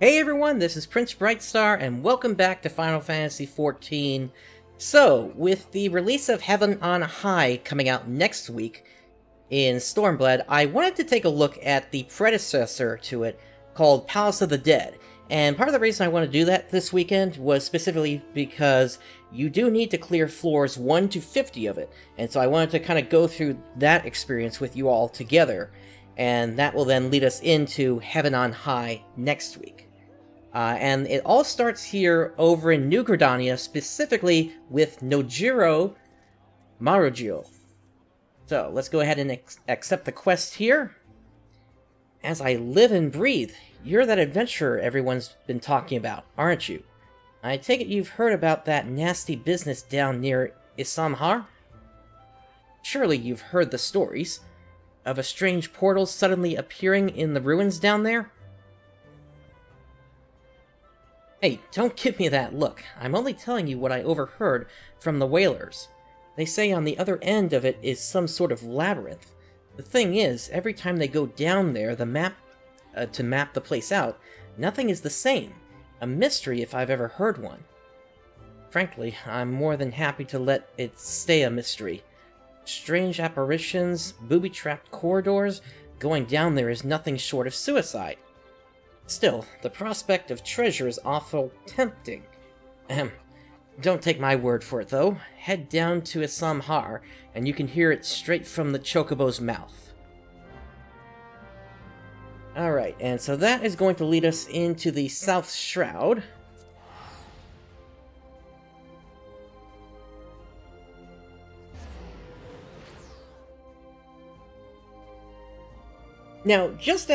Hey everyone, this is PrinceBrightstar, and welcome back to Final Fantasy XIV. So, with the release of Heaven on High coming out next week in Stormblood, I wanted to take a look at the predecessor to it called Palace of the Dead. And part of the reason I want to do that this weekend was specifically because you do need to clear floors 1 to 50 of it. And so I wanted to kind of go through that experience with you all together. And that will then lead us into Heaven on High next week. And it all starts here over in New Gridania, specifically with Nojiro Marujo. So, let's go ahead and accept the quest here. As I live and breathe, you're that adventurer everyone's been talking about, aren't you? I take it you've heard about that nasty business down near Isamhar? Surely you've heard the stories of a strange portal suddenly appearing in the ruins down there? Hey, don't give me that look. I'm only telling you what I overheard from the whalers. They say on the other end of it is some sort of labyrinth. The thing is, every time they go down there to map the place out, nothing is the same. A mystery if I've ever heard one. Frankly, I'm more than happy to let it stay a mystery. Strange apparitions, booby-trapped corridors, going down there is nothing short of suicide. Still, the prospect of treasure is awful tempting. Don't take my word for it, though. Head down to Isamhar, and you can hear it straight from the Chocobo's mouth. Alright, and so that is going to lead us into the South Shroud. Now, just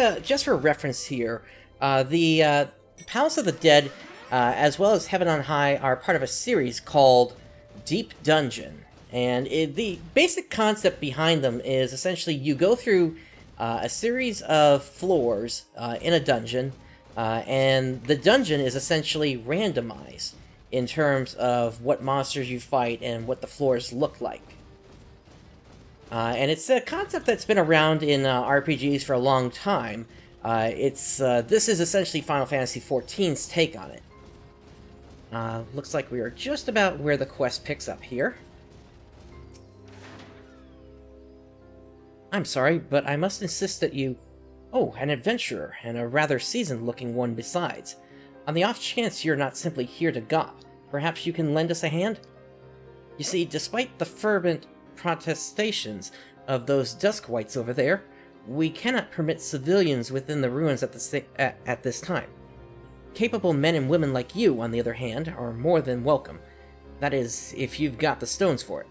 for reference here, the Palace of the Dead, as well as Heaven on High, are part of a series called Deep Dungeon. And the basic concept behind them is essentially you go through a series of floors in a dungeon, and the dungeon is essentially randomized in terms of what monsters you fight and what the floors look like. And it's a concept that's been around in RPGs for a long time. This is essentially Final Fantasy XIV's take on it. Looks like we are just about where the quest picks up here. I'm sorry, but I must insist that you... Oh, an adventurer, and a rather seasoned-looking one besides. On the off chance you're not simply here to gawp, perhaps you can lend us a hand? You see, despite the fervent protestations of those Duskwights over there, we cannot permit civilians within the ruins at this time. Capable men and women like you, on the other hand, are more than welcome. That is, if you've got the stones for it.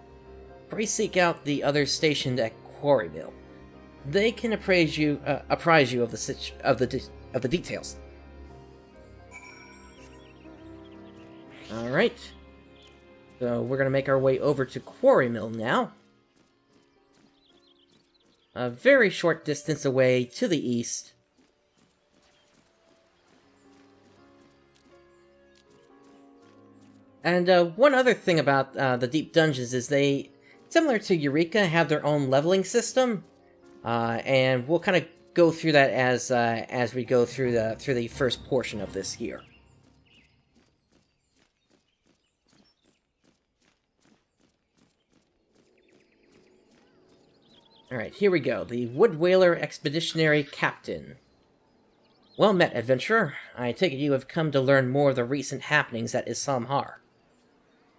Pray seek out the others stationed at Quarry Mill. They can apprise you of the details. All right. So we're gonna make our way over to Quarry Mill now. A very short distance away to the east. And one other thing about the Deep Dungeons is they, similar to Eureka, have their own leveling system. And we'll kind of go through that as we go through the first portion of this here. Alright, here we go. The Wood Whaler Expeditionary Captain. Well met, adventurer. I take it you have come to learn more of the recent happenings at Isamhar.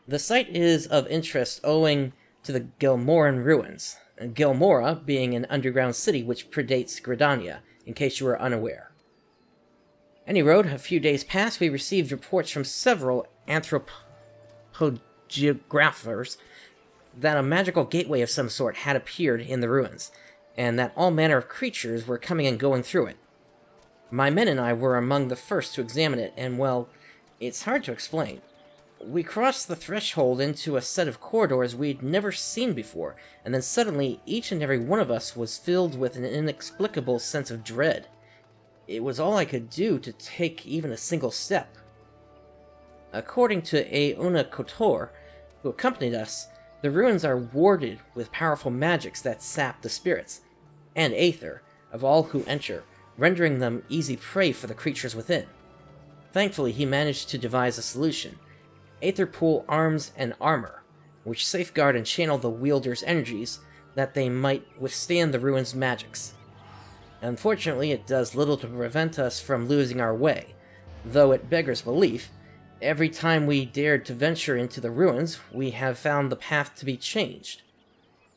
The site is of interest owing to the Gelmoran ruins, Gelmora being an underground city which predates Gridania, in case you were unaware. Any road, a few days past we received reports from several anthropogeographers that a magical gateway of some sort had appeared in the ruins, and that all manner of creatures were coming and going through it. My men and I were among the first to examine it, and well, it's hard to explain. We crossed the threshold into a set of corridors we'd never seen before, and then suddenly each and every one of us was filled with an inexplicable sense of dread. It was all I could do to take even a single step. According to Aona Kotor, who accompanied us, the ruins are warded with powerful magics that sap the spirits, and aether, of all who enter, rendering them easy prey for the creatures within. Thankfully, he managed to devise a solution: Aetherpool arms and armor, which safeguard and channel the wielder's energies that they might withstand the ruin's magics. Unfortunately, it does little to prevent us from losing our way, though it beggars belief. Every time we dared to venture into the ruins, we have found the path to be changed.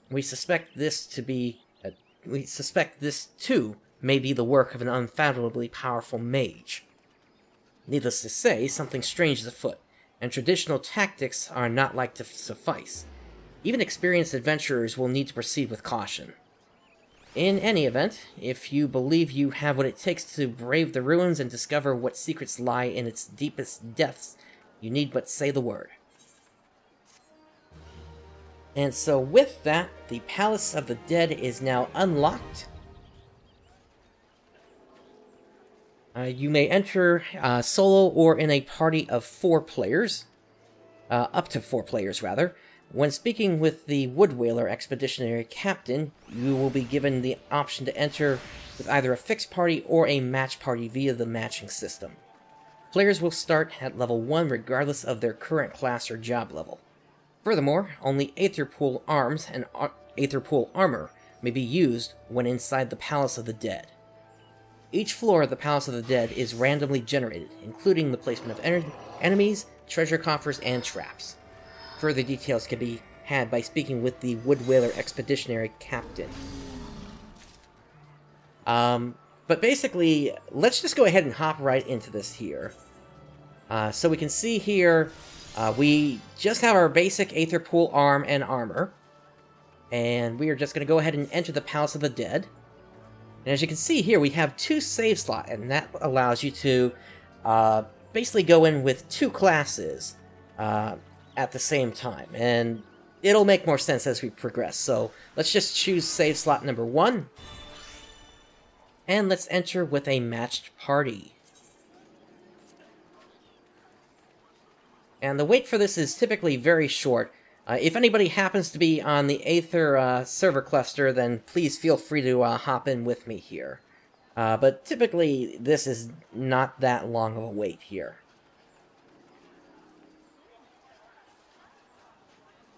We suspect this too may be the work of an unfathomably powerful mage. Needless to say, something strange is afoot, and traditional tactics are not like to suffice. Even experienced adventurers will need to proceed with caution. In any event, if you believe you have what it takes to brave the ruins and discover what secrets lie in its deepest depths, you need but say the word. And so with that, the Palace of the Dead is now unlocked. You may enter solo or in a party of 4 players. Up to 4 players, rather. When speaking with the Woodwhaler Expeditionary Captain, you will be given the option to enter with either a fixed party or a match party via the matching system. Players will start at level 1 regardless of their current class or job level. Furthermore, only Aetherpool arms and Aetherpool armor may be used when inside the Palace of the Dead. Each floor of the Palace of the Dead is randomly generated, including the placement of enemies, treasure coffers, and traps. Further details can be had by speaking with the Woodwhaler Expeditionary Captain. But basically, let's just go ahead and hop right into this here. So we can see here, we just have our basic Aetherpool arm and armor. And we are just going to go ahead and enter the Palace of the Dead. And as you can see here, we have 2 save slots, and that allows you to basically go in with 2 classes at the same time, and it'll make more sense as we progress. So let's just choose save slot number 1, and let's enter with a matched party. And the wait for this is typically very short. If anybody happens to be on the Aether server cluster, then please feel free to hop in with me here. But typically, this is not that long of a wait here.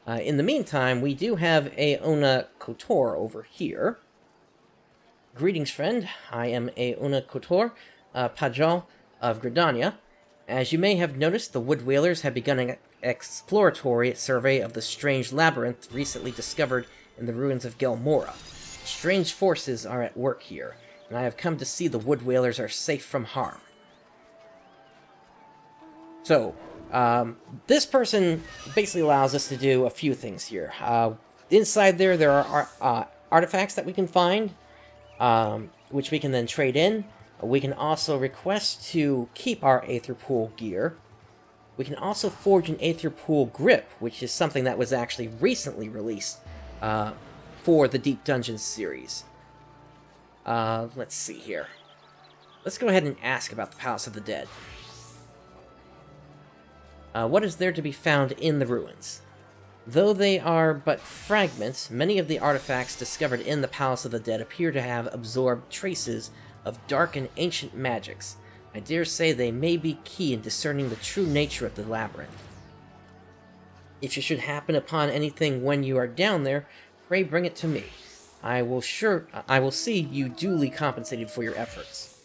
In the meantime, we do have Aona Kotor over here. Greetings, friend. I am Aona Kotor, Pajal of Gridania. As you may have noticed, the Woodwhalers have begun an exploratory survey of the strange labyrinth recently discovered in the ruins of Gelmora. Strange forces are at work here, and I have come to see the Woodwhalers are safe from harm. So, this person basically allows us to do a few things here. Inside there are artifacts that we can find, which we can then trade in. We can also request to keep our Aetherpool gear. We can also forge an Aetherpool grip, which is something that was actually recently released for the Deep Dungeons series. Let's see here. Let's go ahead and ask about the Palace of the Dead. What is there to be found in the ruins? Though they are but fragments, many of the artifacts discovered in the Palace of the Dead appear to have absorbed traces of dark and ancient magics. I dare say they may be key in discerning the true nature of the labyrinth. If you should happen upon anything when you are down there, pray bring it to me. I will see you duly compensated for your efforts.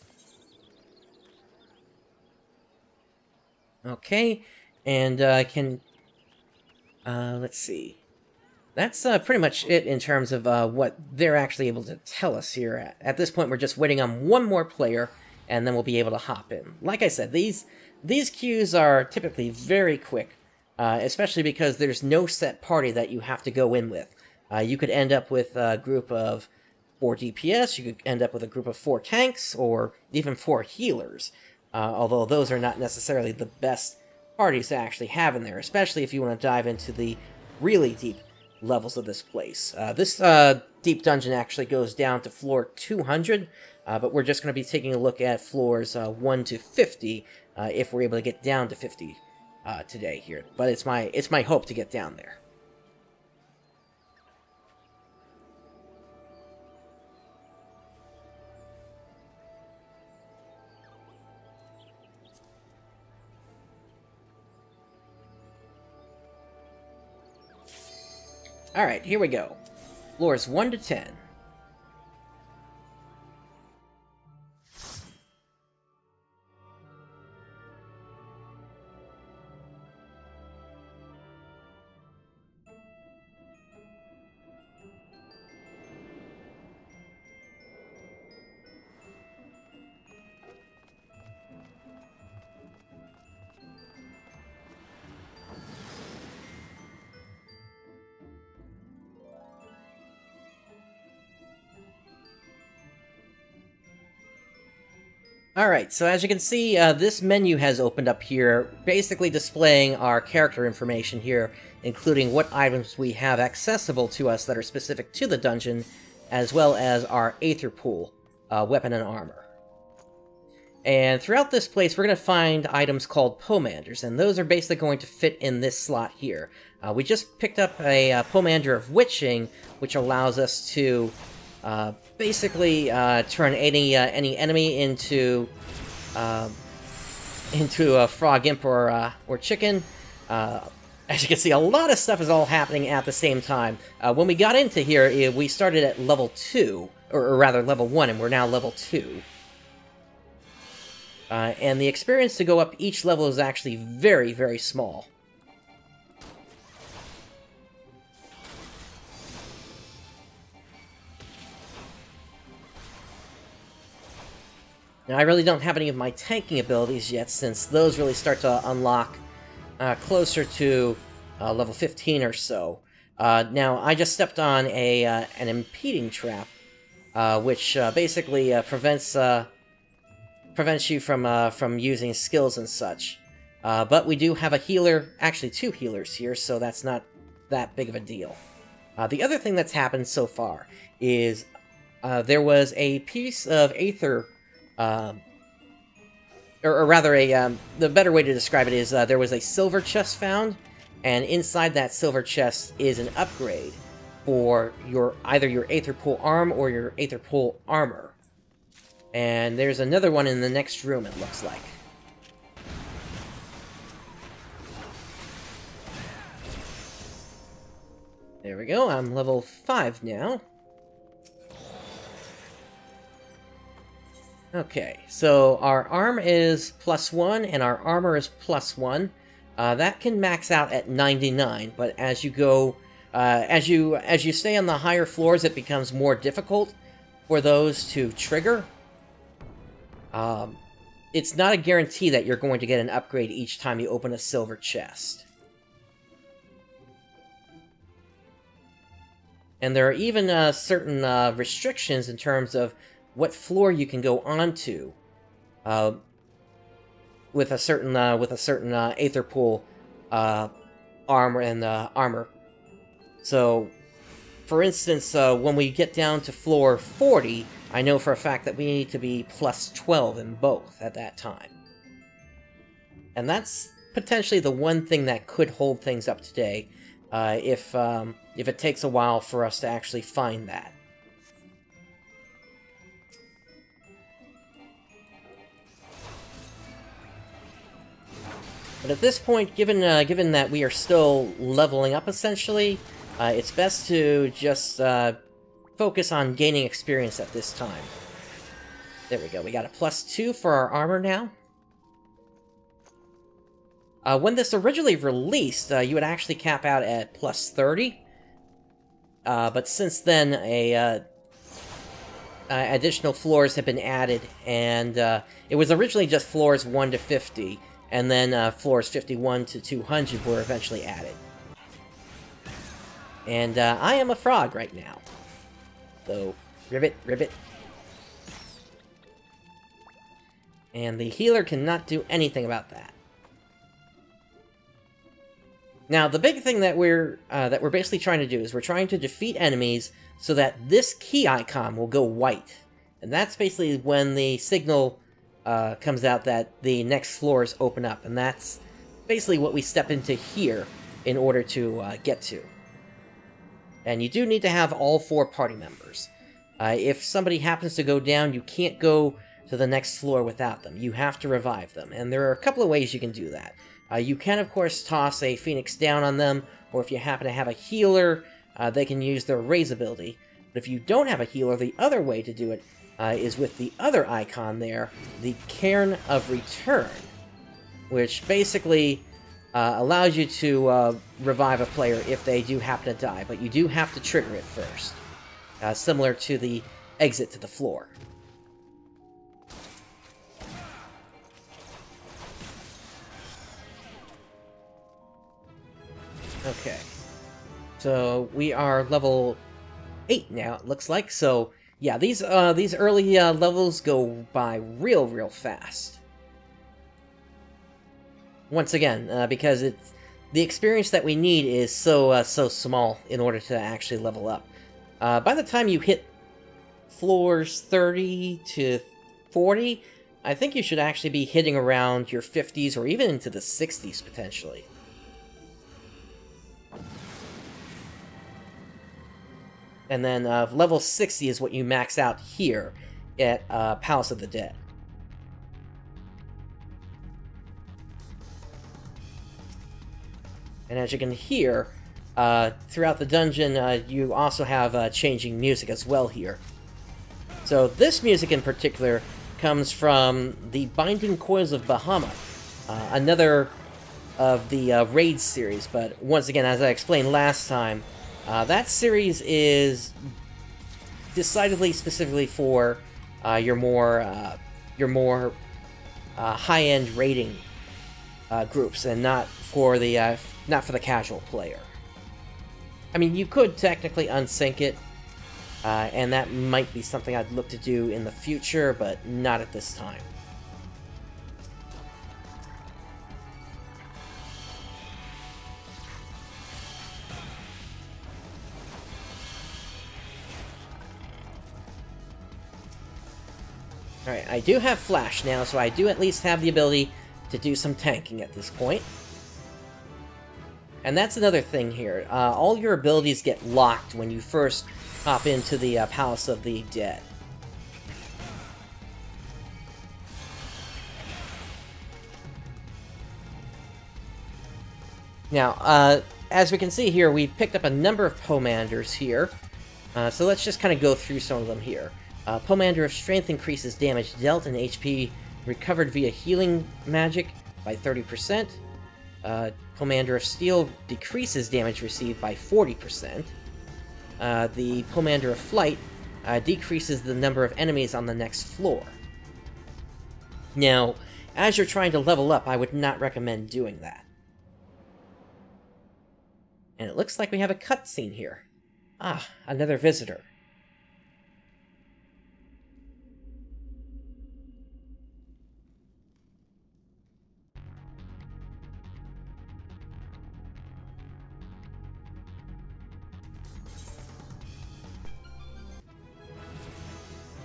Okay, and let's see. That's pretty much it in terms of what they're actually able to tell us here. At this point, we're just waiting on one more player, and then we'll be able to hop in. Like I said, these queues are typically very quick, especially because there's no set party that you have to go in with. You could end up with a group of 4 DPS, you could end up with a group of 4 tanks, or even 4 healers, although those are not necessarily the best parties to actually have in there, especially if you want to dive into the really deep levels of this place. This deep dungeon actually goes down to floor 200, but we're just going to be taking a look at floors 1 to 50 if we're able to get down to 50 today here. But it's my hope to get down there. Alright, here we go. Floors 1 to 10. Alright, so as you can see, this menu has opened up here, basically displaying our character information here, including what items we have accessible to us that are specific to the dungeon, as well as our Aether Pool, weapon and armor. And throughout this place, we're going to find items called Pomanders, and those are basically going to fit in this slot here. We just picked up a Pomander of Witching, which allows us to basically turn any enemy into a frog imp or chicken. As you can see, a lot of stuff is all happening at the same time. When we got into here, we started at level 2, or rather level 1, and we're now level 2. And the experience to go up each level is actually very, very small. Now, I really don't have any of my tanking abilities yet, since those really start to unlock closer to level 15 or so. Now, I just stepped on an impeding trap, which basically prevents you from using skills and such. But we do have a healer, actually 2 healers here, so that's not that big of a deal. The other thing that's happened so far is there was a piece of Aether, or rather, the better way to describe it is there was a silver chest found, and inside that silver chest is an upgrade for either your Aether Pool Arm or your Aether Pool Armor. And there's another one in the next room, it looks like. There we go, I'm level 5 now. Okay, so our arm is +1 and our armor is +1. That can max out at 99, but as you go, as you stay on the higher floors, it becomes more difficult for those to trigger. It's not a guarantee that you're going to get an upgrade each time you open a silver chest. And there are even certain restrictions in terms of what floor you can go onto with a certain Aether Pool armor and armor. So, for instance, when we get down to floor 40, I know for a fact that we need to be +12 in both at that time. And that's potentially the one thing that could hold things up today, if it takes a while for us to actually find that. But at this point, given that we are still leveling up, essentially, it's best to just focus on gaining experience at this time. There we go, we got a +2 for our armor now. When this originally released, you would actually cap out at +30. But since then, additional floors have been added, and it was originally just floors 1 to 50. And then floors 51 to 200 were eventually added. And I am a frog right now. So, ribbit, ribbit. And the healer cannot do anything about that. Now, the big thing that we're basically trying to do is we're trying to defeat enemies so that this key icon will go white. And that's basically when the signal comes out that the next floors open up, and that's basically what we step into here in order to get to. And you do need to have all 4 party members. If somebody happens to go down, you can't go to the next floor without them. You have to revive them, and there are a couple of ways you can do that. You can, of course, toss a Phoenix down on them, or if you happen to have a healer, they can use their raise ability. But if you don't have a healer, the other way to do it is with the other icon there, the Cairn of Return, which basically allows you to revive a player if they do happen to die, but you do have to trigger it first, similar to the exit to the floor. Okay, so we are level 8 now, it looks like. So yeah, these early levels go by real fast. Once again, because the experience that we need is so small in order to actually level up. By the time you hit floors 30 to 40, I think you should actually be hitting around your 50s or even into the 60s potentially. And then level 60 is what you max out here at Palace of the Dead. And as you can hear, throughout the dungeon, you also have changing music as well here. So this music in particular comes from the Binding Coils of Bahamut, another of the Raid series. But once again, as I explained last time, that series is decidedly specifically for your more high-end raiding groups, and not for the casual player. I mean, you could technically unsync it, and that might be something I'd look to do in the future, but not at this time. Alright, I do have Flash now, so I do at least have the ability to do some tanking at this point. And that's another thing here. All your abilities get locked when you first hop into the Palace of the Dead. Now, as we can see here, we've picked up a number of Pomanders here. So let's just kind of go through some of them here. Pomander of Strength increases damage dealt and HP recovered via healing magic by 30%. Pomander of Steel decreases damage received by 40%. The Pomander of Flight decreases the number of enemies on the next floor. Now, as you're trying to level up, I would not recommend doing that. And it looks like we have a cutscene here. Ah, another visitor.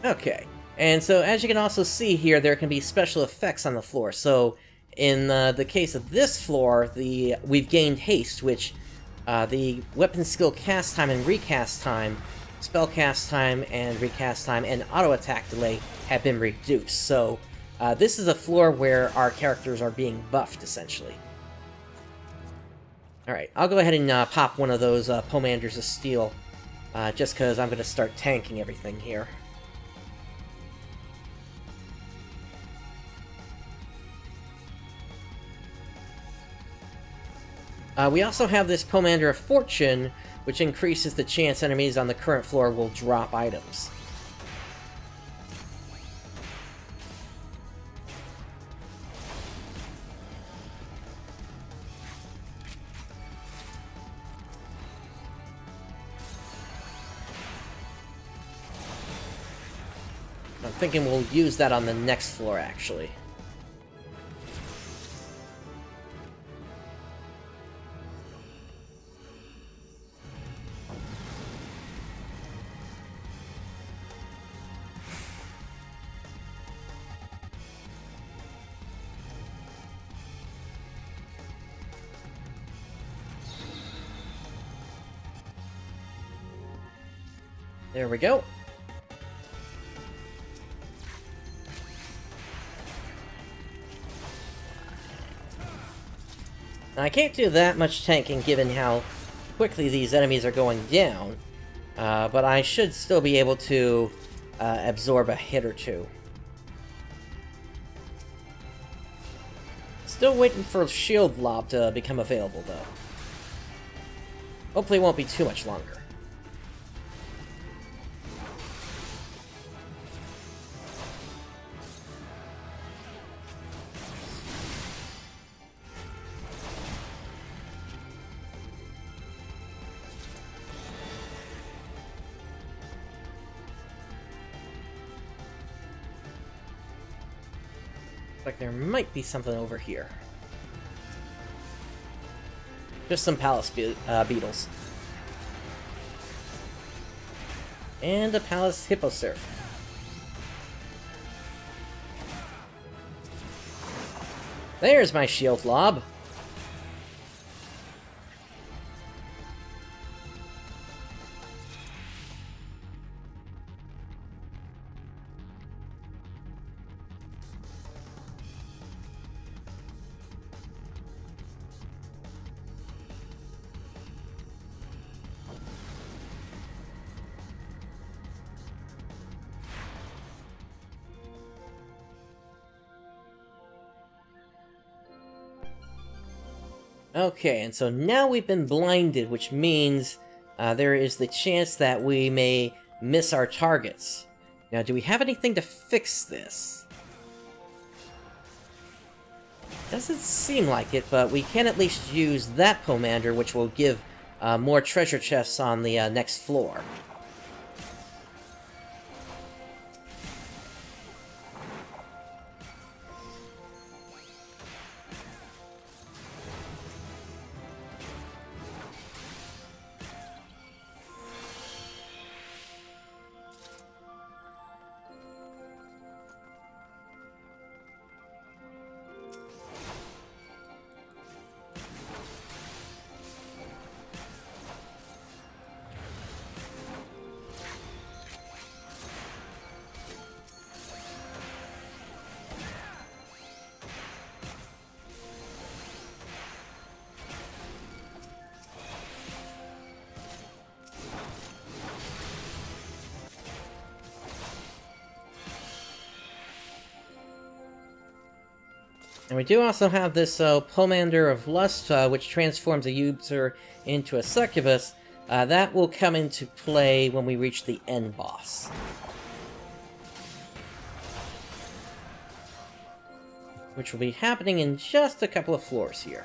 Okay, and so as you can also see here, there can be special effects on the floor. So in the case of this floor, we've gained haste, which the weapon skill cast time and recast time, spell cast time and recast time, and auto attack delay have been reduced. So this is a floor where our characters are being buffed, essentially. Alright, I'll go ahead and pop one of those Pomanders of Steel, just because I'm going to start tanking everything here. We also have this Pomander of Fortune, which increases the chance enemies on the current floor will drop items. I'm thinking we'll use that on the next floor, actually. There we go. Now, I can't do that much tanking given how quickly these enemies are going down, but I should still be able to absorb a hit or two. Still waiting for Shield Lob to become available, though. Hopefully it won't be too much longer. Like there might be something over here. Just some palace beetles. And a palace hipposurf. There's my shield lob. Okay, and so now we've been blinded, which means there is the chance that we may miss our targets. Now, do we have anything to fix this? Doesn't seem like it, but we can at least use that Pomander, which will give more treasure chests on the next floor. And we do also have this Pomander of Lust, which transforms a user into a succubus. That will come into play when we reach the end boss. Which will be happening in just a couple of floors here.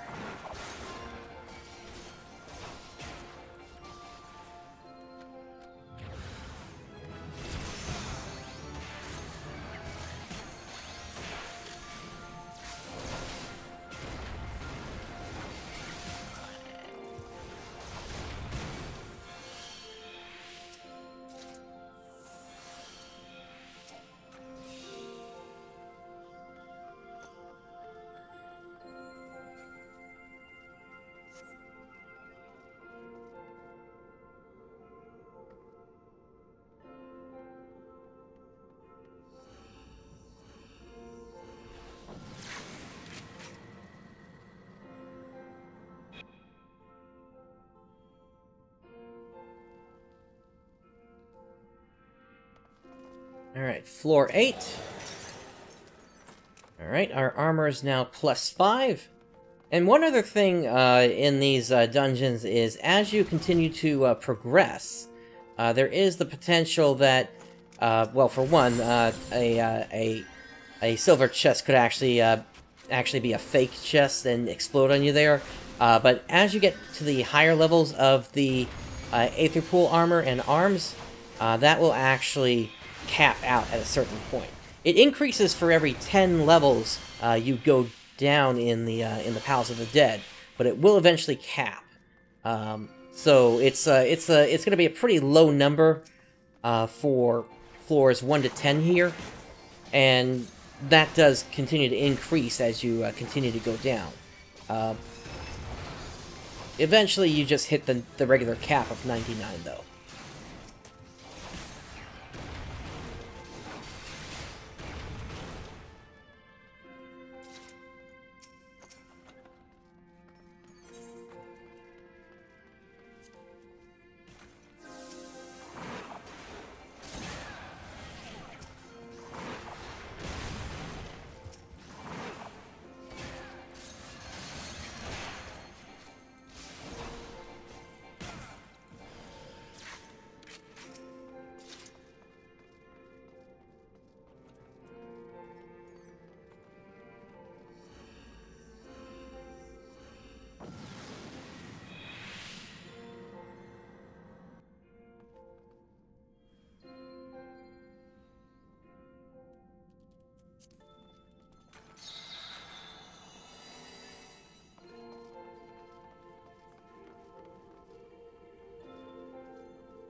Alright, floor 8. Alright, our armor is now +5. And one other thing in these dungeons is, as you continue to progress, there is the potential that, well, for one, a silver chest could actually be a fake chest and explode on you there. But as you get to the higher levels of the Aether Pool armor and arms, that will actually cap out at a certain point. It increases for every 10 levels you go down in the Palace of the Dead, but it will eventually cap. So it's going to be a pretty low number for floors 1 to 10 here, and that does continue to increase as you continue to go down. Eventually, you just hit the regular cap of 99, though.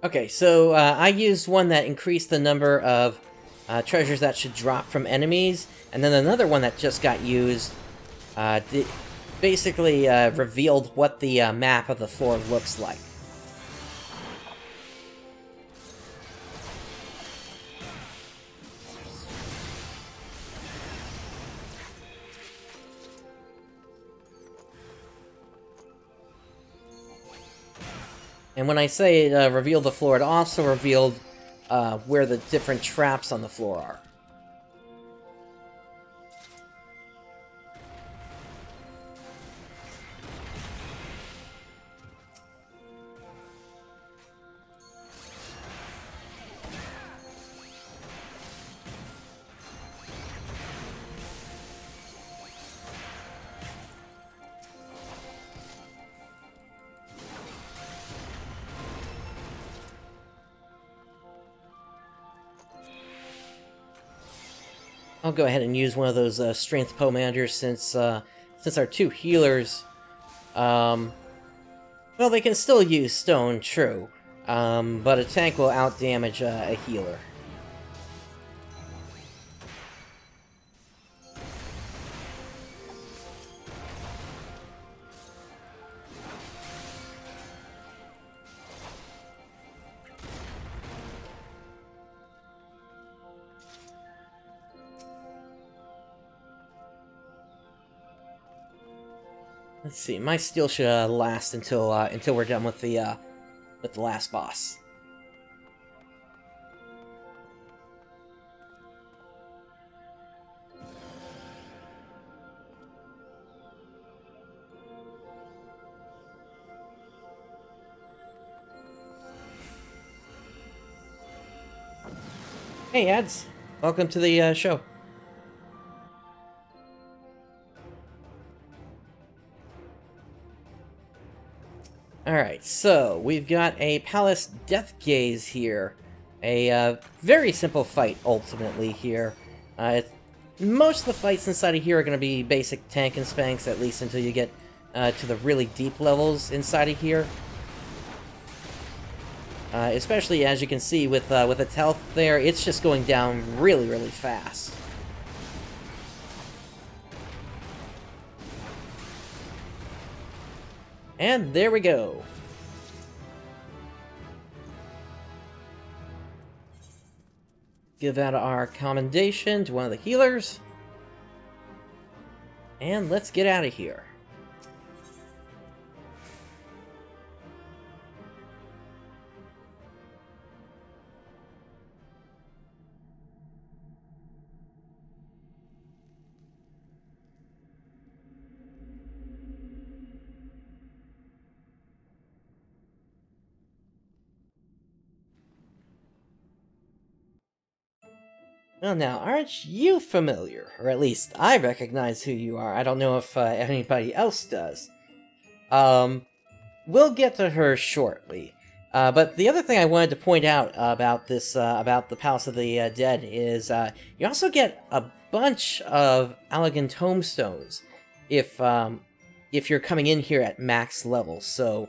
Okay, so I used one that increased the number of treasures that should drop from enemies, and then another one that just got used basically revealed what the map of the floor looks like. And when I say it revealed the floor, it also revealed where the different traps on the floor are. I'll go ahead and use one of those strength managers since our two healers, well, they can still use stone, true, but a tank will outdamage a healer. Let's see, my steal should last until we're done with the last boss. Hey, ads! Welcome to the show. Alright, so we've got a Palace Death Gaze here. A very simple fight, ultimately, here. Most of the fights inside of here are going to be basic tank and spanks, at least until you get to the really deep levels inside of here. Especially, as you can see, with its health there, it's just going down really, really fast. And there we go. Give out our commendation to one of the healers. And let's get out of here. Well, now, aren't you familiar? Or at least, I recognize who you are. I don't know if anybody else does. We'll get to her shortly. But the other thing I wanted to point out about this, about the Palace of the Dead, is you also get a bunch of elegant tombstones if you're coming in here at max level. So,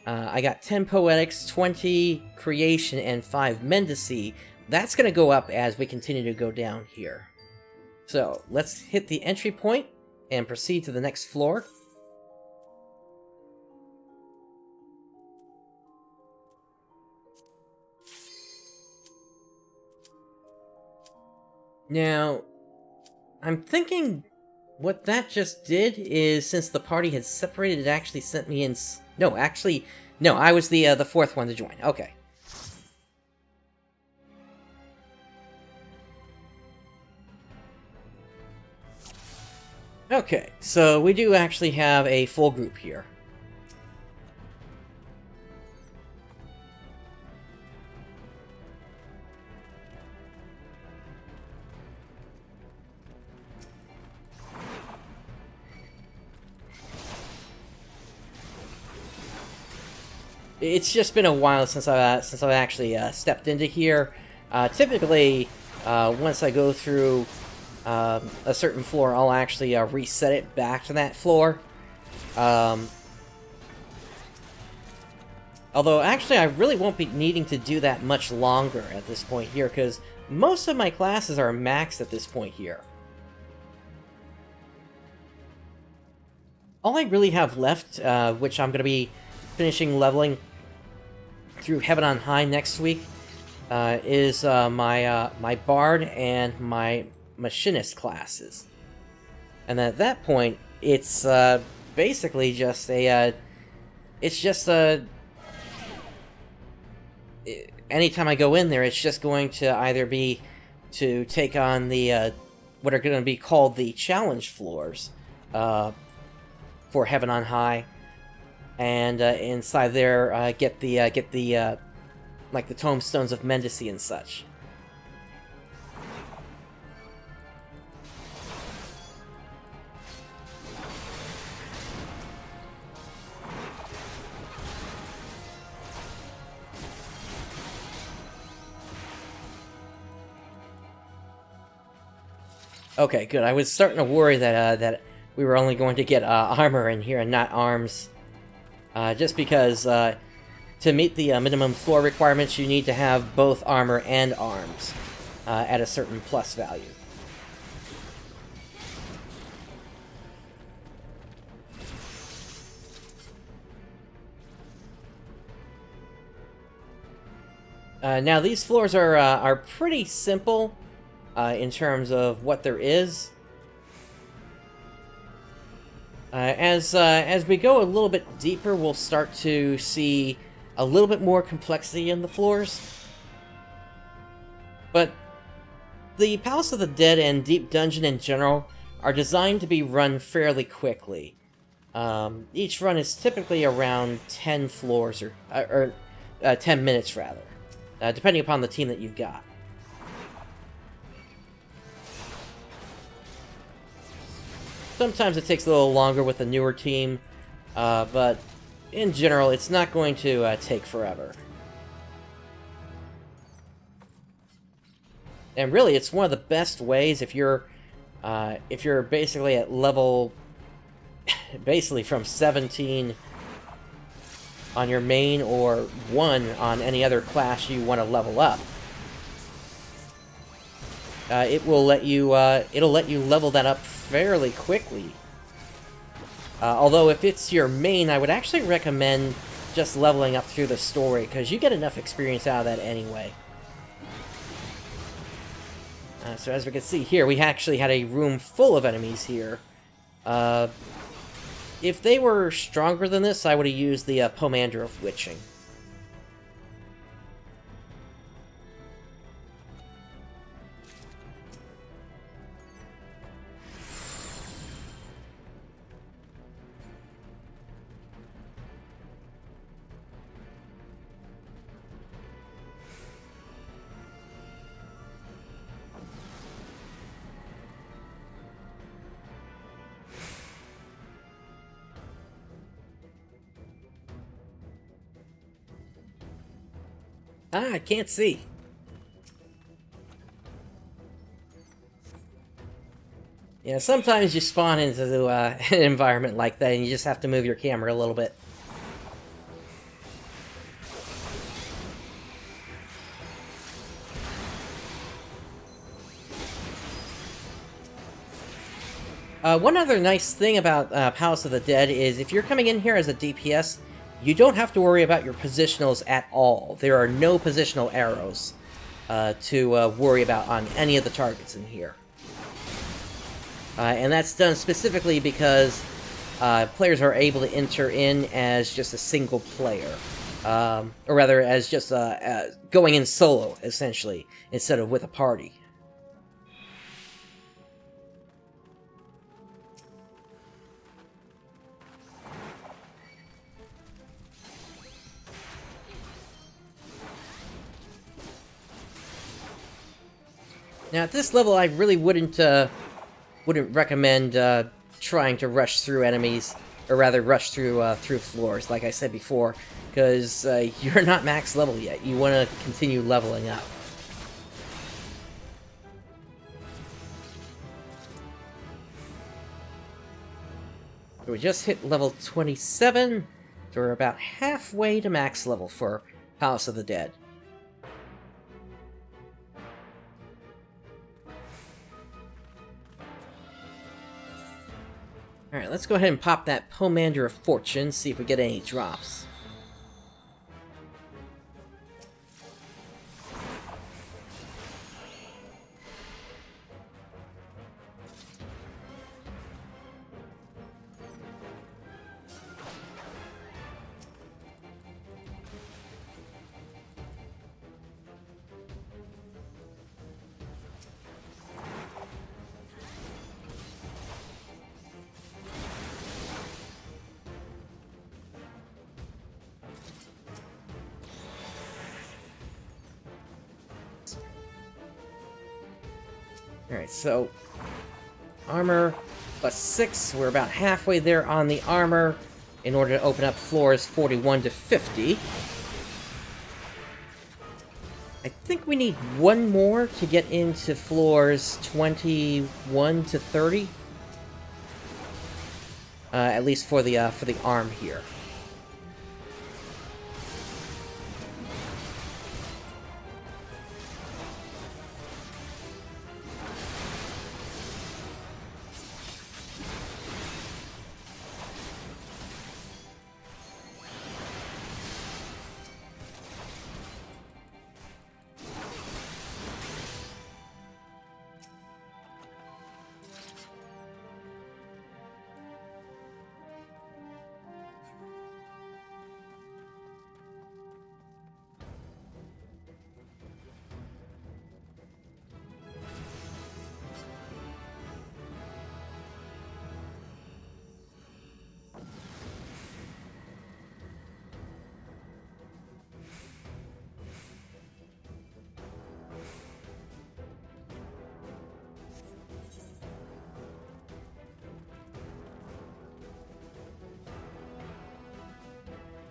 I got 10 Poetics, 20 Creation, and 5 Mendici. That's going to go up as we continue to go down here. So, let's hit the entry point and proceed to the next floor. Now, I'm thinking what that just did is, since the party had separated, it actually sent me in... No, actually, no, I was the fourth one to join. Okay. Okay, so we do actually have a full group here. It's just been a while since I've actually stepped into here. Typically, once I go through a certain floor, I'll actually reset it back to that floor. Although, actually, I really won't be needing to do that much longer at this point here, because most of my classes are maxed at this point here. All I really have left, which I'm going to be finishing leveling through Heaven on High next week, is my Bard and my Machinist classes. And at that point, it's basically just a... anytime I go in there, it's just going to either be to take on the what are going to be called the challenge floors for Heaven on High, and inside there get the like the tombstones of Mendici and such. Okay, good. I was starting to worry that that we were only going to get armor in here and not arms. Just because to meet the minimum floor requirements, you need to have both armor and arms at a certain plus value. Now, these floors are pretty simple. In terms of what there is. As we go a little bit deeper, we'll start to see a little bit more complexity in the floors. But the Palace of the Dead and Deep Dungeon in general are designed to be run fairly quickly. Each run is typically around 10 floors, or 10 minutes rather, depending upon the team that you've got. Sometimes it takes a little longer with a newer team, but in general, it's not going to take forever. And really, it's one of the best ways if you're basically at level, basically from 17 on your main or 1 on any other class you want to level up. It'll let you level that up fairly quickly. Although if it's your main, I would actually recommend just leveling up through the story, because you get enough experience out of that anyway. So as we can see here, we actually had a room full of enemies here. If they were stronger than this, I would have used the Pomander of Witching. I can't see. Yeah, sometimes you spawn into an environment like that and you just have to move your camera a little bit. One other nice thing about Palace of the Dead is if you're coming in here as a DPS, you don't have to worry about your positionals at all. There are no positional arrows to worry about on any of the targets in here. And that's done specifically because players are able to enter in as just a single player. Or rather, as just going in solo, essentially, instead of with a party. Now, at this level, I really wouldn't recommend trying to rush through enemies, or rather, rush through floors, like I said before, because you're not max level yet. You want to continue leveling up. We just hit level 27. So we're about halfway to max level for Palace of the Dead. Alright, let's go ahead and pop that Pomander of Fortune, see if we get any drops. Alright, so armor plus 6. We're about halfway there on the armor in order to open up floors 41 to 50. I think we need one more to get into floors 21 to 30. At least for the arm here.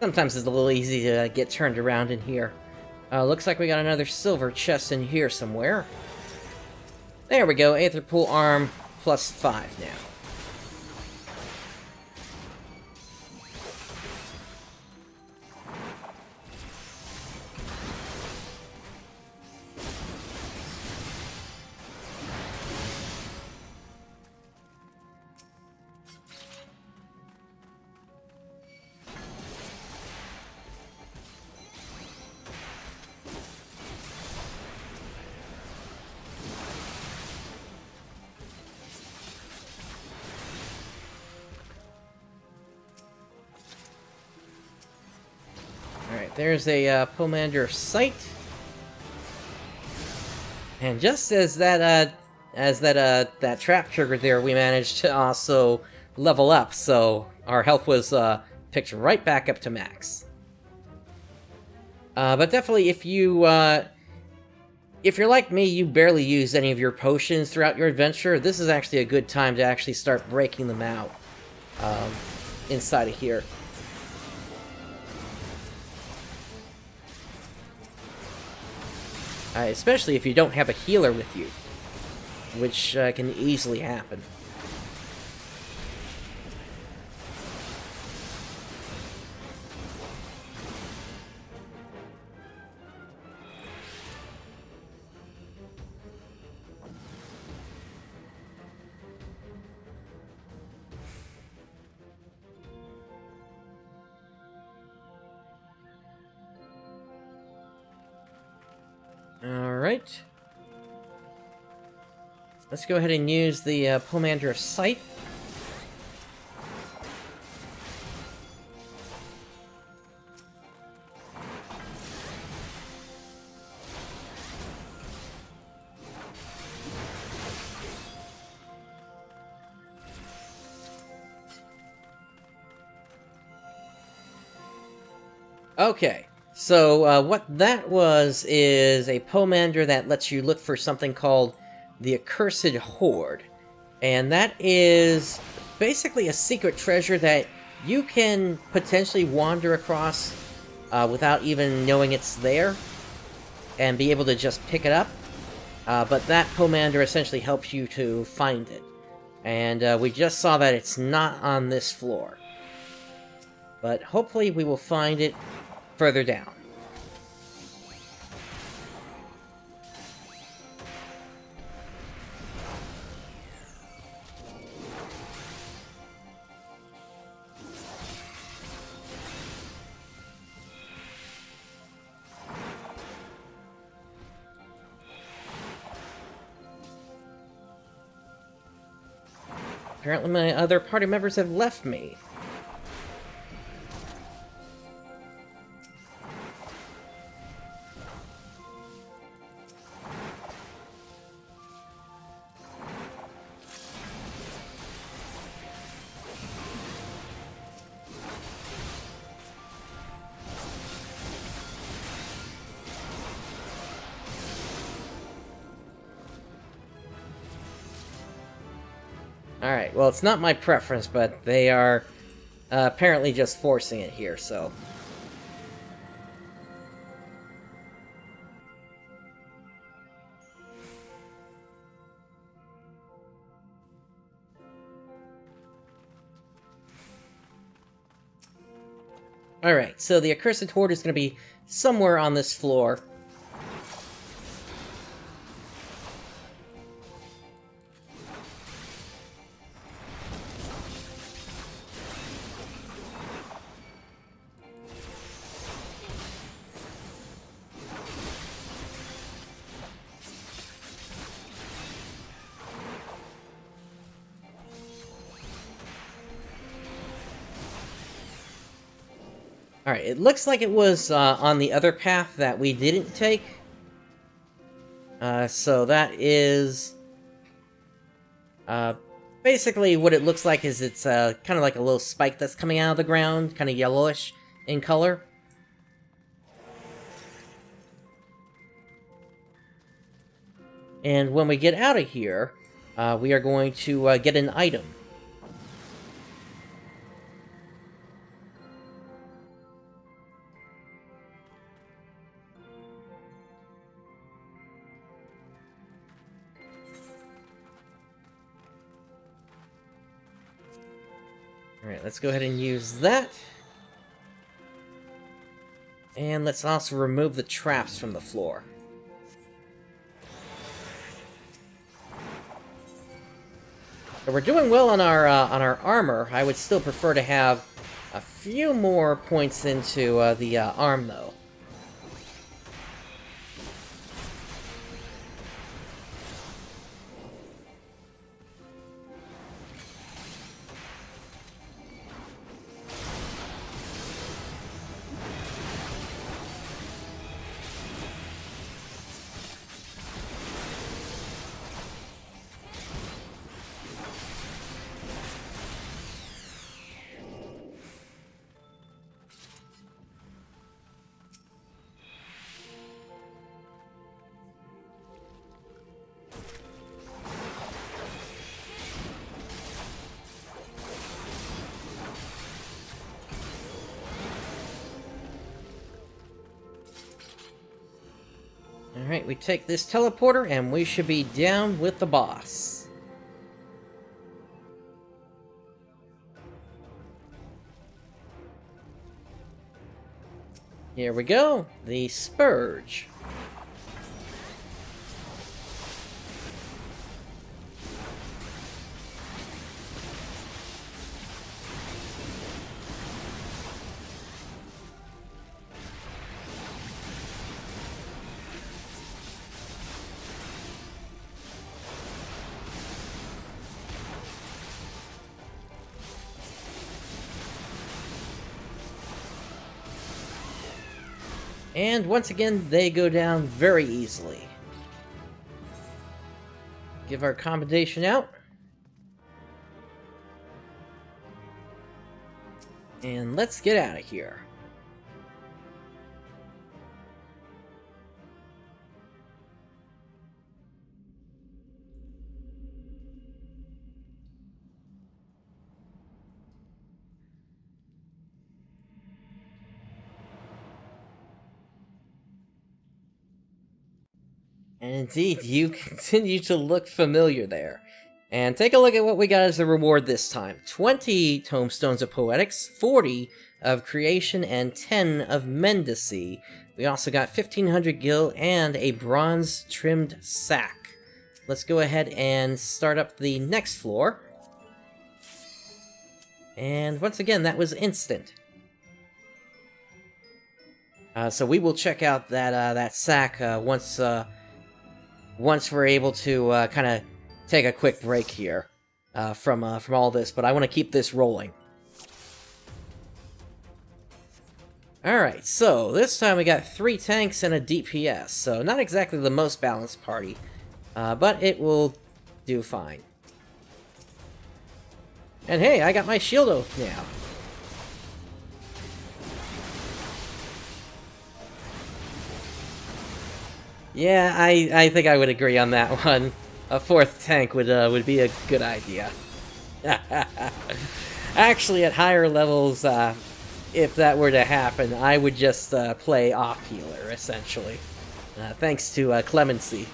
Sometimes it's a little easy to get turned around in here. Looks like we got another silver chest in here somewhere. There we go, Aether Pool Arm plus 5 now. Alright, there's a Pomander of Sight. And just as that trap triggered there, we managed to also level up, so our health was picked right back up to max. But definitely, if you're like me, you barely use any of your potions throughout your adventure, this is actually a good time to actually start breaking them out inside of here. Especially if you don't have a healer with you, which can easily happen. Alright. Let's go ahead and use the Pomander of Sight. Okay. So, what that was is a Pomander that lets you look for something called the Accursed Hoard. And that is basically a secret treasure that you can potentially wander across without even knowing it's there, and be able to just pick it up. But that Pomander essentially helps you to find it. And we just saw that it's not on this floor. but hopefully we will find it further down. Apparently my other party members have left me. Alright, well, it's not my preference, but they are apparently just forcing it here, so... Alright, so the Accursed Horde is going to be somewhere on this floor. Alright, it looks like it was on the other path that we didn't take. So that is... basically what it looks like is it's kind of like a little spike that's coming out of the ground, kind of yellowish in color. And when we get out of here, we are going to get an item. Alright, let's go ahead and use that. And let's also remove the traps from the floor. So we're doing well on our armor. I would still prefer to have a few more points into the arm, though. Alright, we take this teleporter, and we should be down with the boss. Here we go, the Spurge. And once again, they go down very easily. Give our commendation out. And let's get out of here. And indeed, you continue to look familiar there. And take a look at what we got as a reward this time. 20 Tomestones of Poetics, 40 of Creation, and 10 of Mendicy. We also got 1500 gil and a bronze-trimmed sack. Let's go ahead and start up the next floor. And once again, that was instant. So we will check out that sack once we're able to kind of take a quick break here from all this, but I want to keep this rolling. Alright, so this time we got 3 tanks and a DPS, so not exactly the most balanced party, but it will do fine. And hey, I got my shield oath now. Yeah, I think I would agree on that one. A 4th tank would be a good idea. Actually, at higher levels, if that were to happen, I would just play off-healer, essentially. Thanks to Clemency.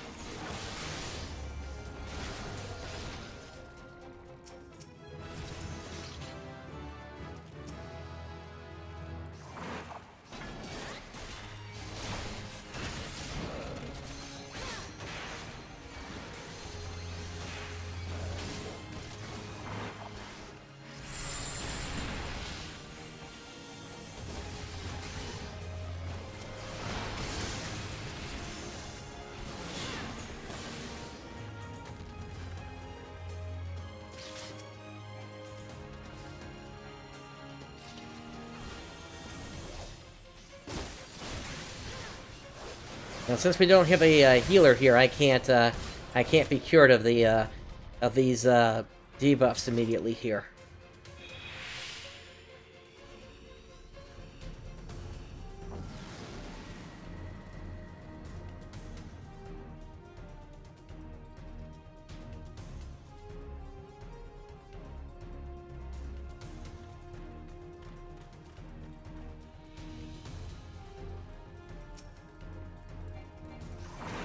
Now, since we don't have a healer here, I can't be cured of these debuffs immediately here.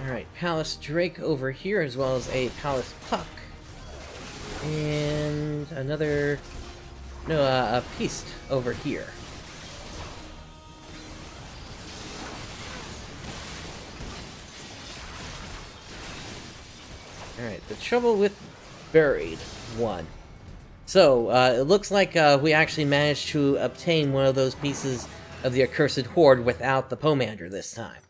Alright, Palace Drake over here, as well as a Palace Puck. And another... no, a Beast over here. Alright, the trouble with Buried one. So, it looks like we actually managed to obtain one of those pieces of the Accursed Horde without the Pomander this time.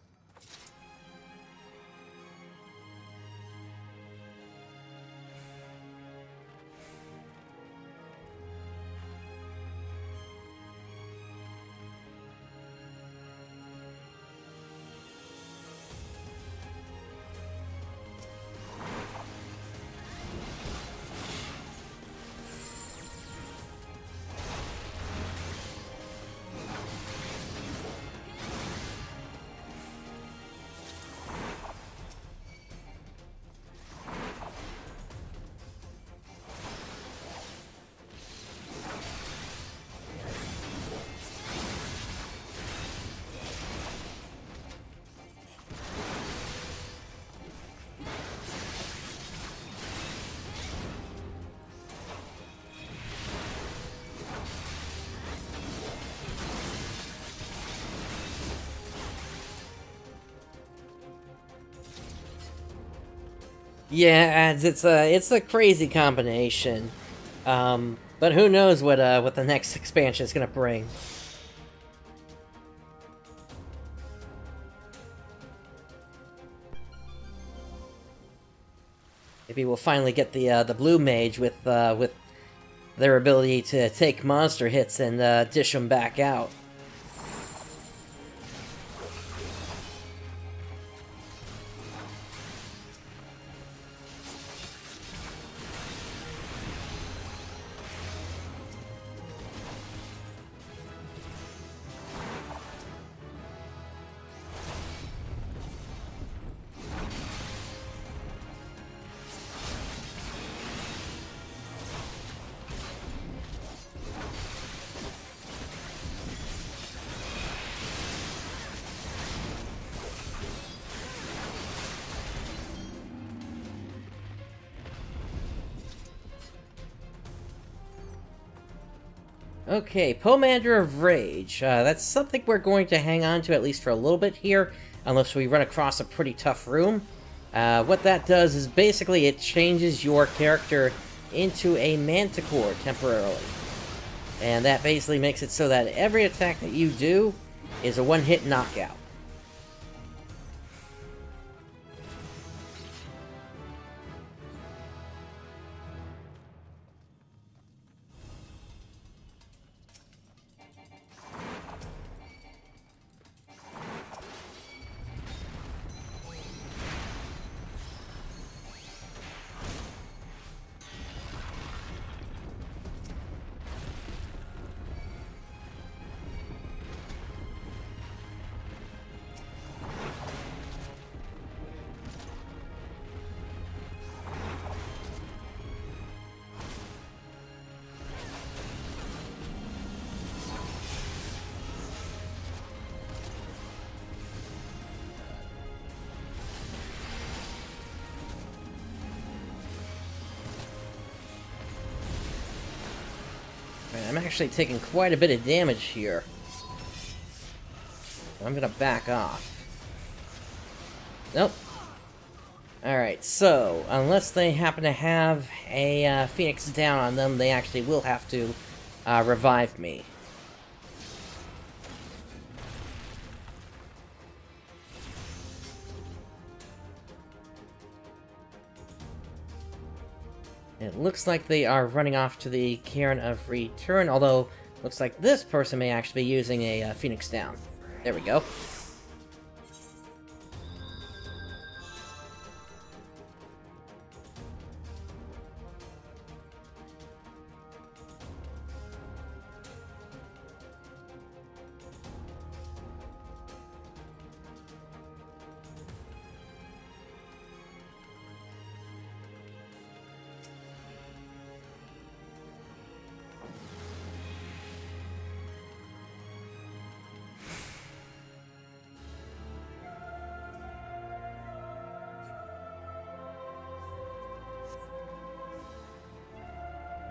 Yeah, it's a crazy combination, but who knows what the next expansion is gonna bring. Maybe we'll finally get the blue mage with their ability to take monster hits and dish them back out. Okay, Pomander of Rage. That's something we're going to hang on to at least for a little bit here, unless we run across a pretty tough room. What that does is basically it changes your character into a Manticore temporarily. And that basically makes it so that every attack that you do is a one-hit knockout. I'm actually taking quite a bit of damage here. I'm gonna back off. Nope. Alright, so, unless they happen to have a Phoenix down on them, they actually will have to revive me. It looks like they are running off to the Cairn of Return, although looks like this person may actually be using a Phoenix down. There we go.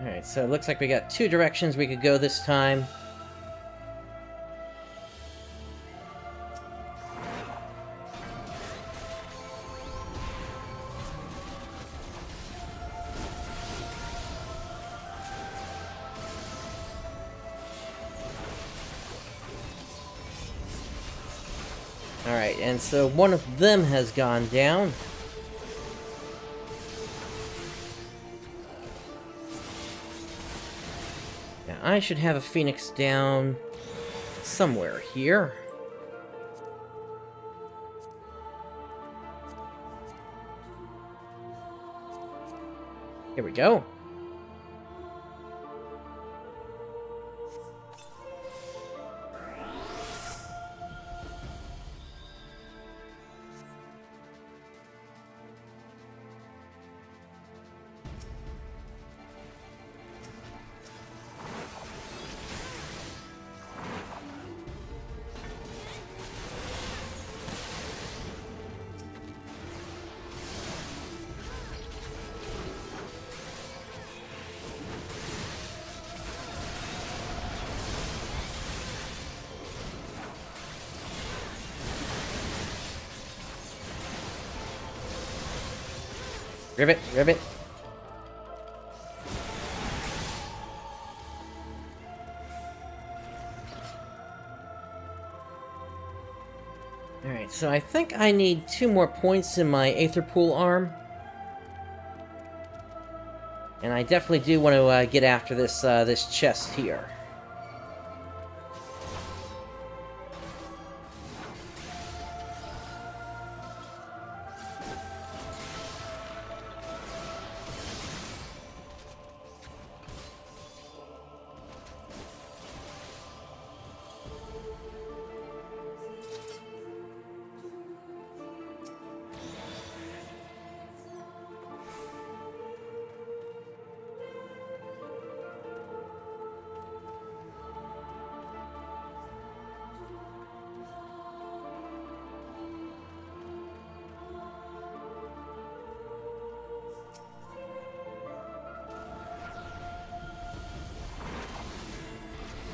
Alright, so it looks like we got two directions we could go this time. Alright, and so one of them has gone down. I should have a Phoenix down somewhere here. Here we go. Ribbit, ribbit. Alright, so I think I need 2 more points in my Aether Pool arm. And I definitely do want to get after this, this chest here.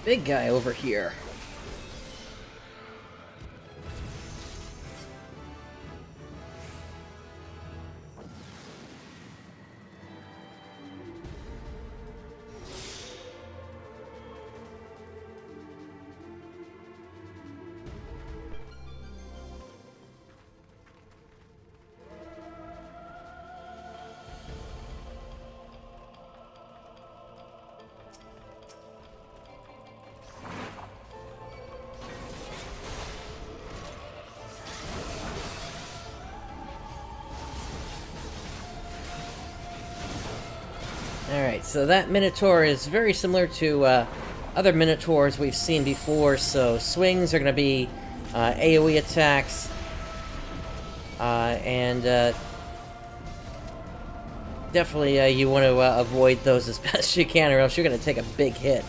Big guy over here. Alright, so that Minotaur is very similar to other Minotaurs we've seen before, so swings are going to be AoE attacks, and definitely you want to avoid those as best you can, or else you're going to take a big hit.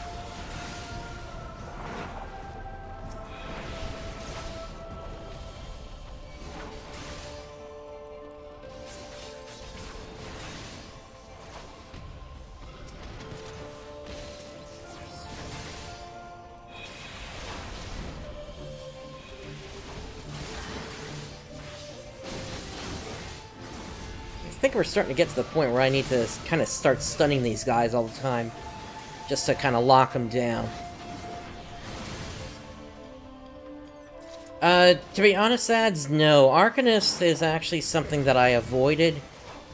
I think we're starting to get to the point where I need to kind of start stunning these guys all the time, just to kind of lock them down. To be honest, ads, no. Arcanist is actually something that I avoided.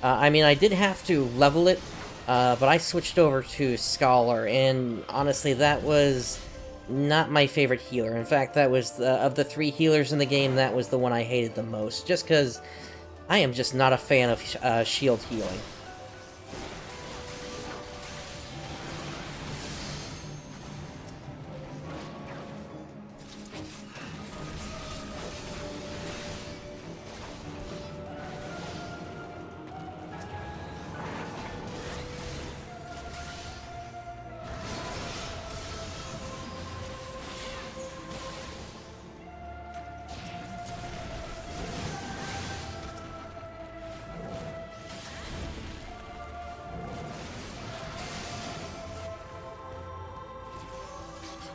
I mean, I did have to level it, but I switched over to Scholar, and honestly, that was not my favorite healer. In fact, that was, of the 3 healers in the game, that was the one I hated the most, just because I am just not a fan of shield healing.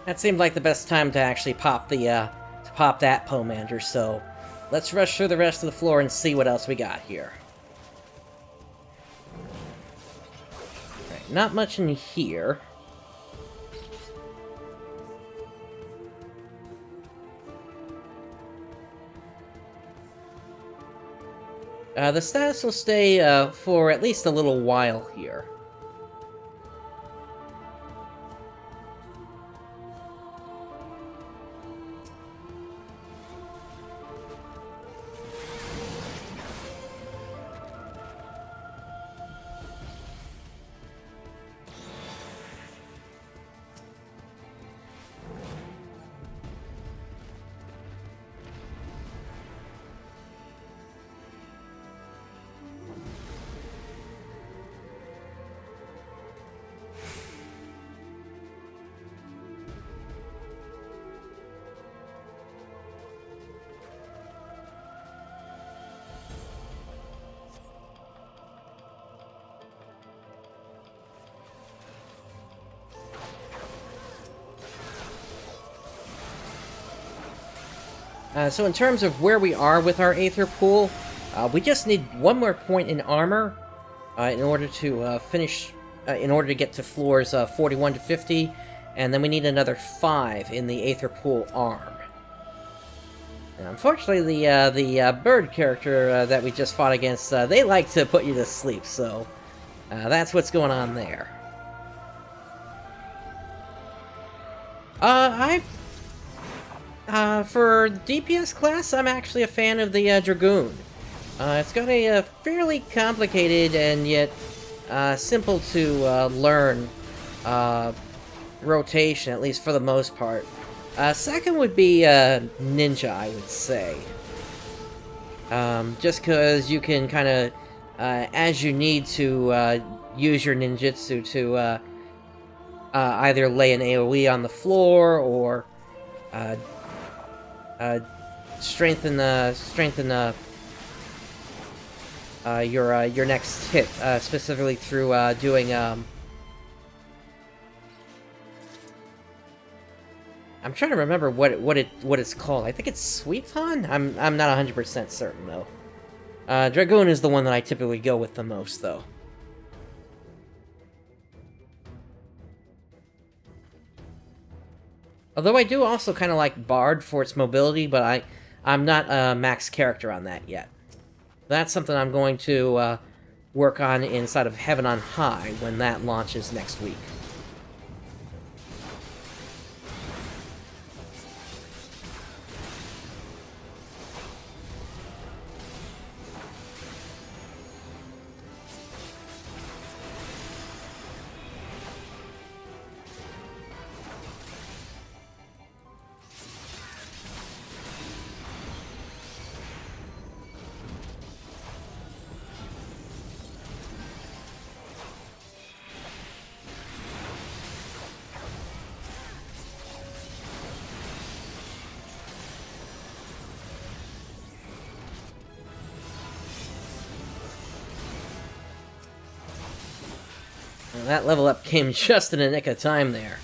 That seemed like the best time to actually pop the, pop that Pomander, so let's rush through the rest of the floor and see what else we got here. Right, not much in here. The status will stay, for at least a little while here. So in terms of where we are with our Aether Pool, we just need one more point in armor in order to finish, in order to get to floors 41 to 50, and then we need another 5 in the Aether Pool arm. And unfortunately, the bird character that we just fought against, they like to put you to sleep, so that's what's going on there. For DPS class, I'm actually a fan of the Dragoon. It's got a fairly complicated and yet simple to learn rotation, at least for the most part. Second would be Ninja, I would say. Just because you can kind of, as you need to use your ninjutsu to either lay an AoE on the floor or strengthen your next hit, specifically through doing I'm trying to remember what it's called. I think it's Sweeton? I'm not 100% certain, though. Dragoon is the one that I typically go with the most, though. Although I do also kind of like Bard for its mobility, but I'm not a max character on that yet. That's something I'm going to work on inside of Heaven on High when that launches next week. That level up came just in the nick of time there.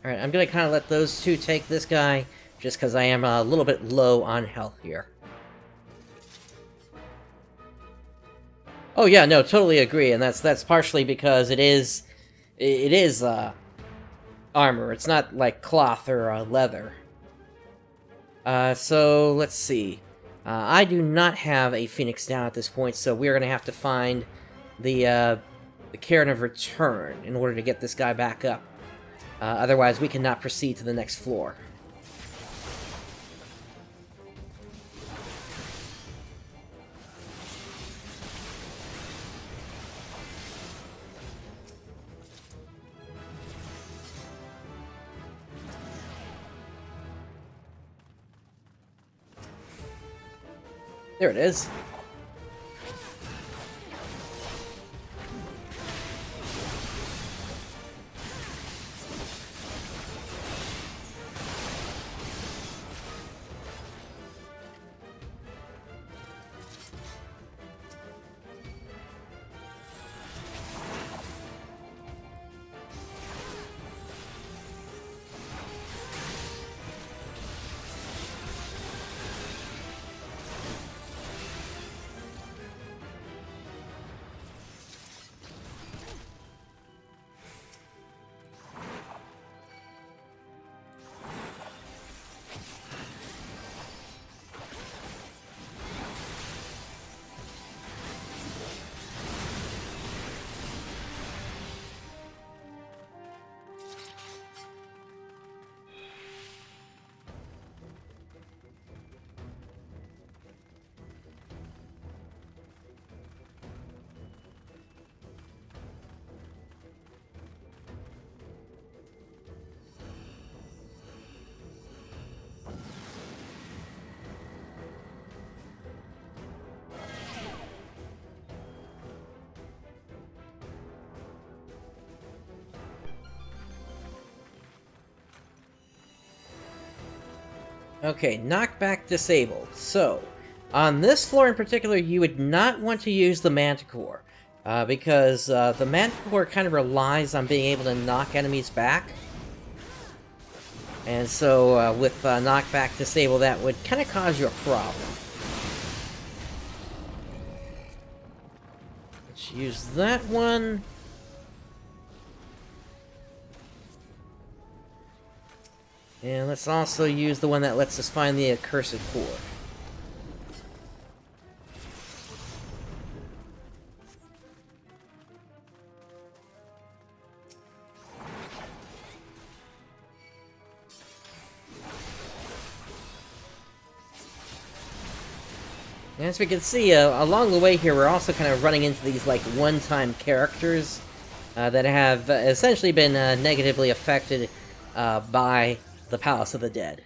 Alright, I'm gonna kind of let those two take this guy, just because I am a little bit low on health here. Oh yeah, no, totally agree, and that's partially because it is armor. It's not like cloth or leather. So let's see. I do not have a Phoenix down at this point, so we're gonna have to find the Cairn of Return in order to get this guy back up. Otherwise, we cannot proceed to the next floor. There it is. Okay, knockback disabled. So, on this floor in particular, you would not want to use the Manticore, because the Manticore kind of relies on being able to knock enemies back. And so, with knockback disabled, that would kind of cause you a problem. Let's use that one. And let's also use the one that lets us find the accursed core. And as we can see, along the way here, we're also kind of running into these, like, one-time characters that have essentially been negatively affected by the Palace of the Dead.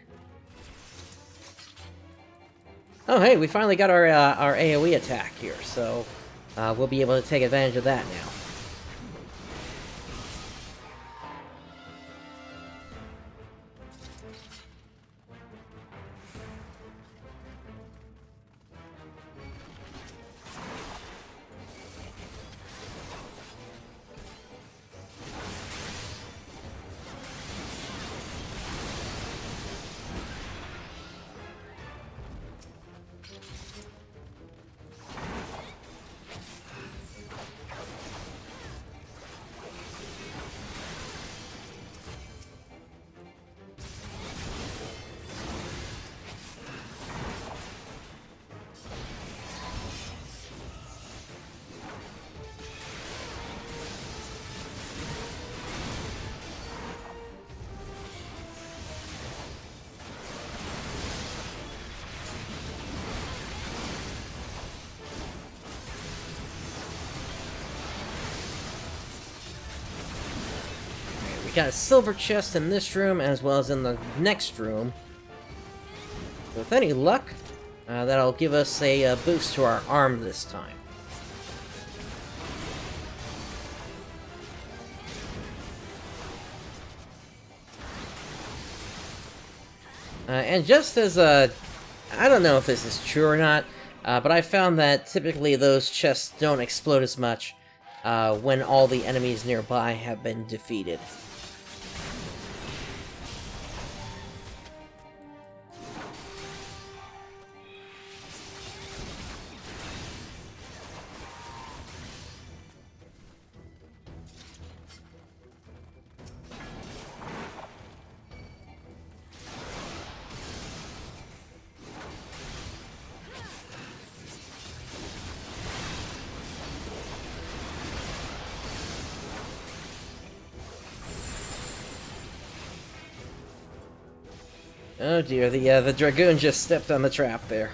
Oh, hey, we finally got our AoE attack here, so we'll be able to take advantage of that now. Got a silver chest in this room, as well as in the next room. With any luck, that'll give us a boost to our arm this time. And just as a... I don't know if this is true or not, but I found that typically those chests don't explode as much when all the enemies nearby have been defeated. Oh dear, the Dragoon just stepped on the trap there.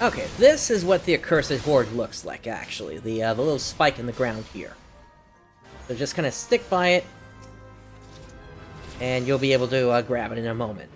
Okay, this is what the Accursed Horde looks like, actually. The little spike in the ground here. So just kind of stick by it, and you'll be able to grab it in a moment.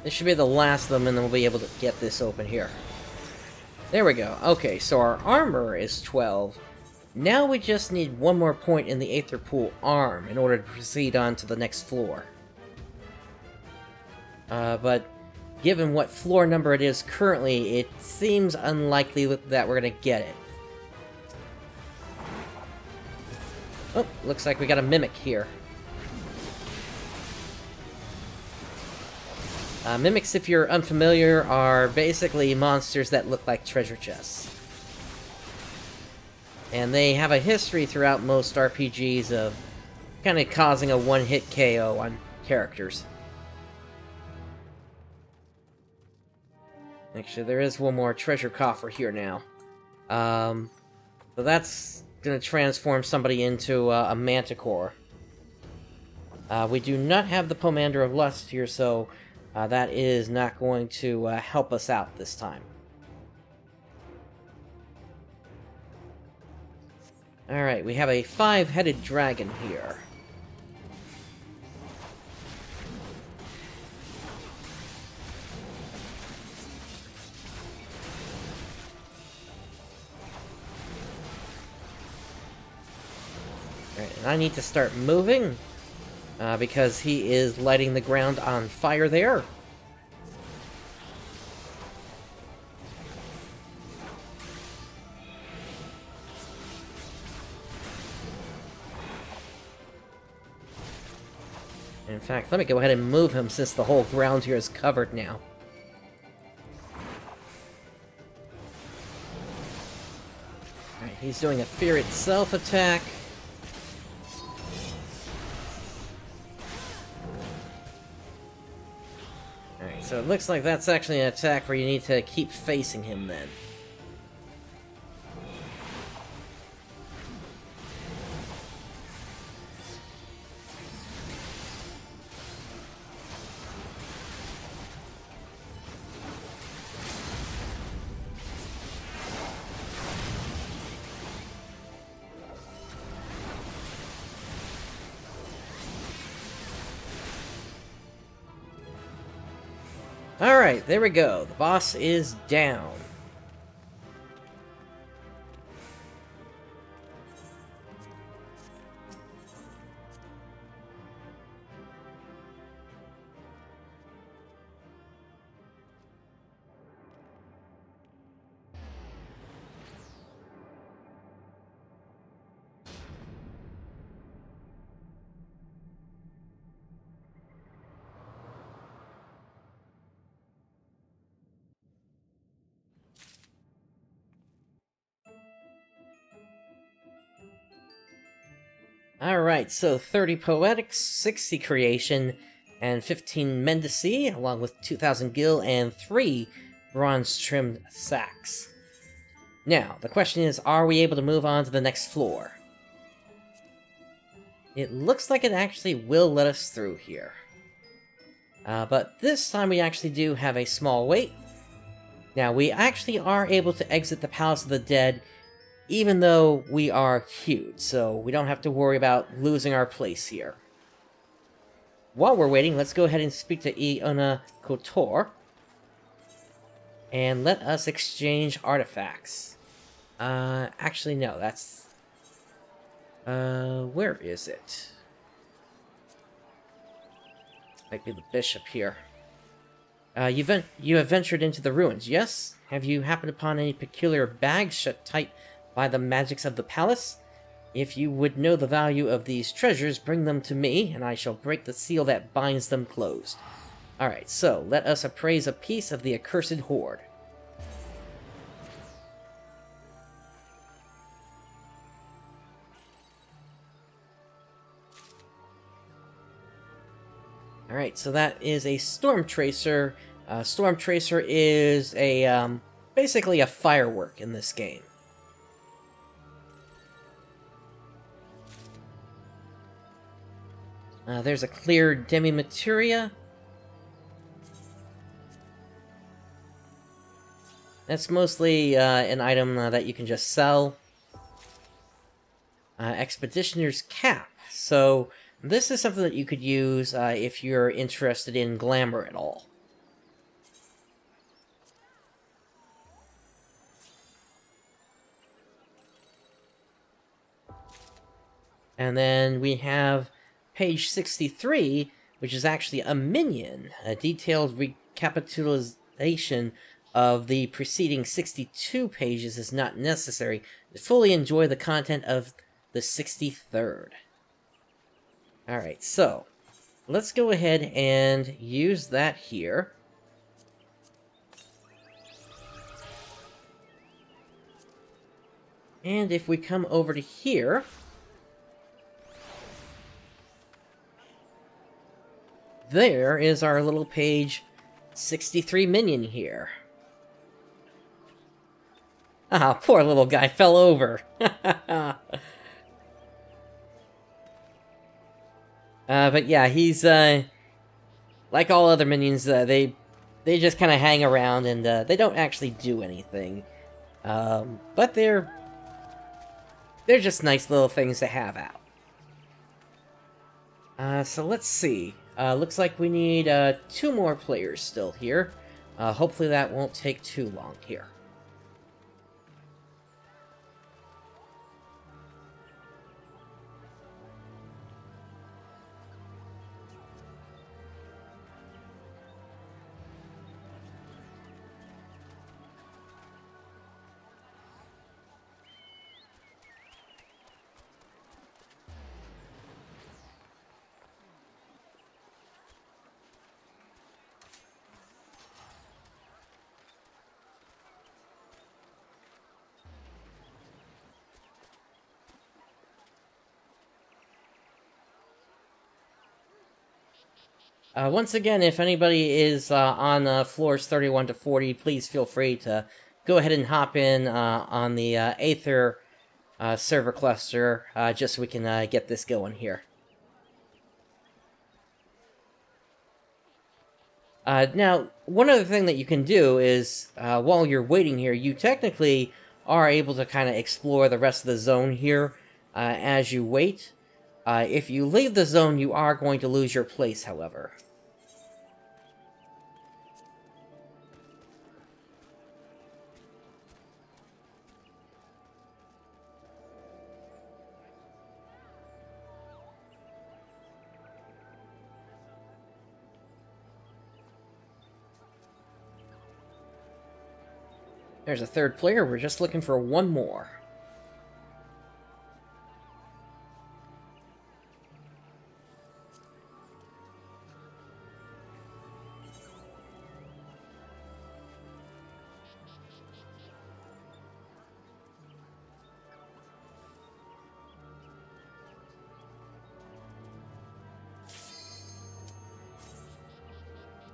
This should be the last of them, and then we'll be able to get this open here. There we go. Okay, so our armor is 12. Now we just need one more point in the Aether Pool arm in order to proceed on to the next floor. But given what floor number it is currently, it seems unlikely that we're gonna get it. Oh, looks like we got a Mimic here. Mimics, if you're unfamiliar, are basically monsters that look like treasure chests. And they have a history throughout most RPGs of kind of causing a one-hit KO on characters. Actually, there is one more treasure coffer here now. So that's gonna transform somebody into a manticore. We do not have the Pomander of Lust here, so that is not going to help us out this time. Alright, we have a 5-headed dragon here. Alright, and I need to start moving, because he is lighting the ground on fire there. In fact, let me go ahead and move him since the whole ground here is covered now. Alright, he's doing a Fear Itself attack. Alright, so it looks like that's actually an attack where you need to keep facing him then. Alright, there we go. The boss is down. Alright, so 30 Poetics, 60 Creation, and 15 Mendici, along with 2,000 Gil and 3 bronze-trimmed sacks. Now, the question is, are we able to move on to the next floor? It looks like it actually will let us through here. But this time we actually do have a small wait. Now, we actually are able to exit the Palace of the Dead even though we are queued, so we don't have to worry about losing our place here. While we're waiting, let's go ahead and speak to Iona Kotor, and let us exchange artifacts. Actually, no, that's... where is it? Might be the bishop here. You have ventured into the ruins, yes? Have you happened upon any peculiar bags shut tight by the magics of the palace? If you would know the value of these treasures, bring them to me, and I shall break the seal that binds them closed. Alright, so let us appraise a piece of the accursed hoard. Alright, so that is a Storm Tracer. Storm Tracer is a, basically a firework in this game. There's a clear demi-materia. That's mostly an item that you can just sell. Expeditioner's Cap. So this is something that you could use if you're interested in glamour at all. And then we have page 63, which is actually a minion, a detailed recapitulation of the preceding 62 pages is not necessary to fully enjoy the content of the 63rd. Alright, so let's go ahead and use that here. And if we come over to here, there is our little page 63 minion here. Ah, poor little guy fell over. But yeah, he's, like all other minions, they just kind of hang around and, they don't actually do anything. But they're just nice little things to have out. So let's see. Looks like we need, 2 more players still here. Hopefully that won't take too long here. Once again, if anybody is on floors 31 to 40, please feel free to go ahead and hop in on the Aether server cluster, just so we can get this going here. Now, one other thing that you can do is, while you're waiting here, you technically are able to kind of explore the rest of the zone here as you wait. If you leave the zone, you are going to lose your place, however. There's a third player, we're just looking for one more.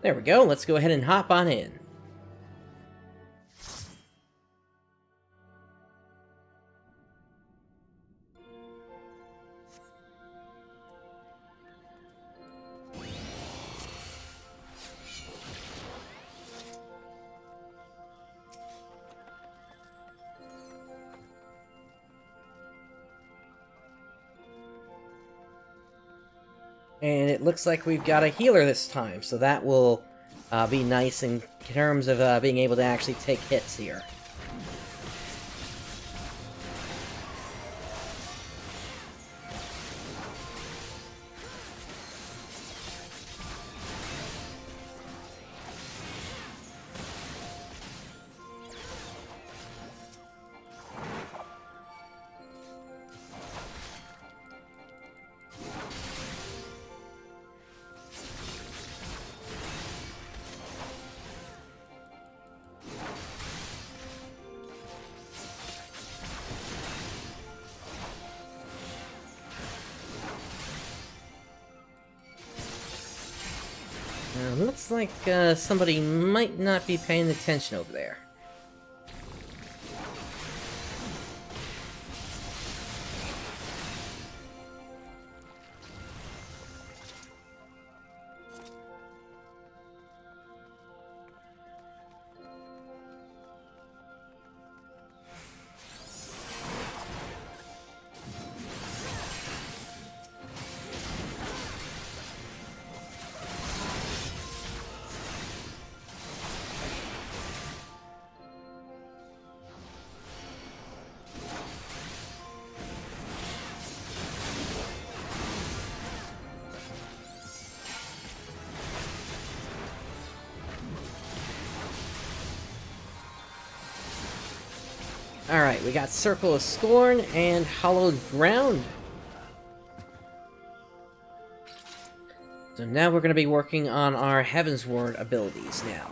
There we go, let's go ahead and hop on in. And it looks like we've got a healer this time, so that will be nice in terms of being able to actually take hits here. Looks like somebody might not be paying attention over there. Alright, we got Circle of Scorn and Hallowed Ground. So now we're going to be working on our Heavensward abilities now.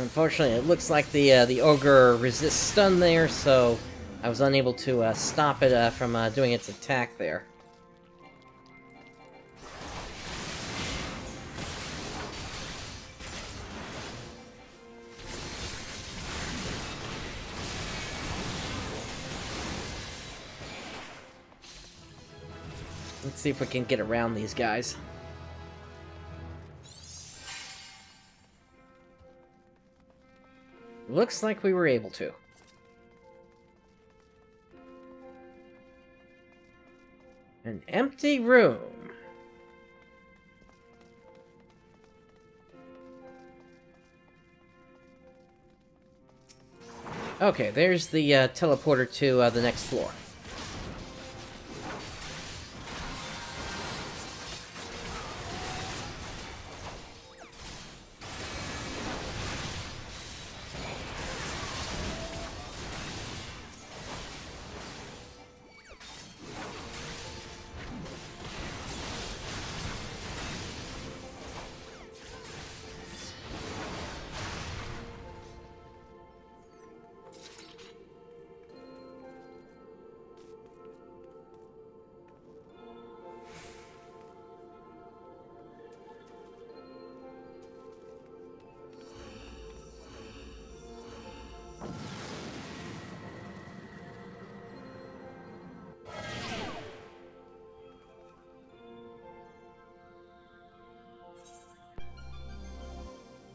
Unfortunately, it looks like the ogre resists stun there, so I was unable to stop it from doing its attack there. Let's see if we can get around these guys. Looks like we were able to. An empty room. Okay, there's the teleporter to the next floor.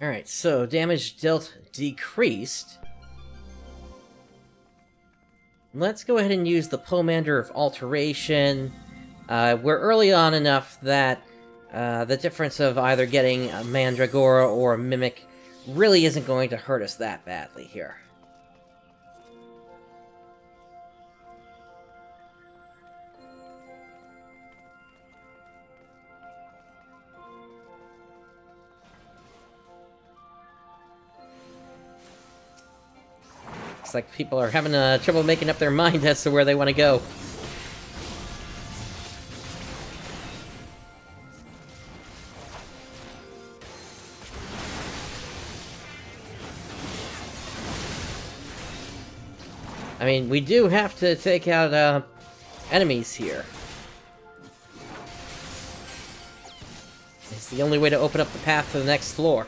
Alright, so damage dealt decreased. Let's go ahead and use the Pomander of Alteration. We're early on enough that the difference of either getting a Mandragora or a Mimic really isn't going to hurt us that badly here. Like people are having trouble making up their mind as to where they want to go. I mean, we do have to take out enemies here. It's the only way to open up the path to the next floor.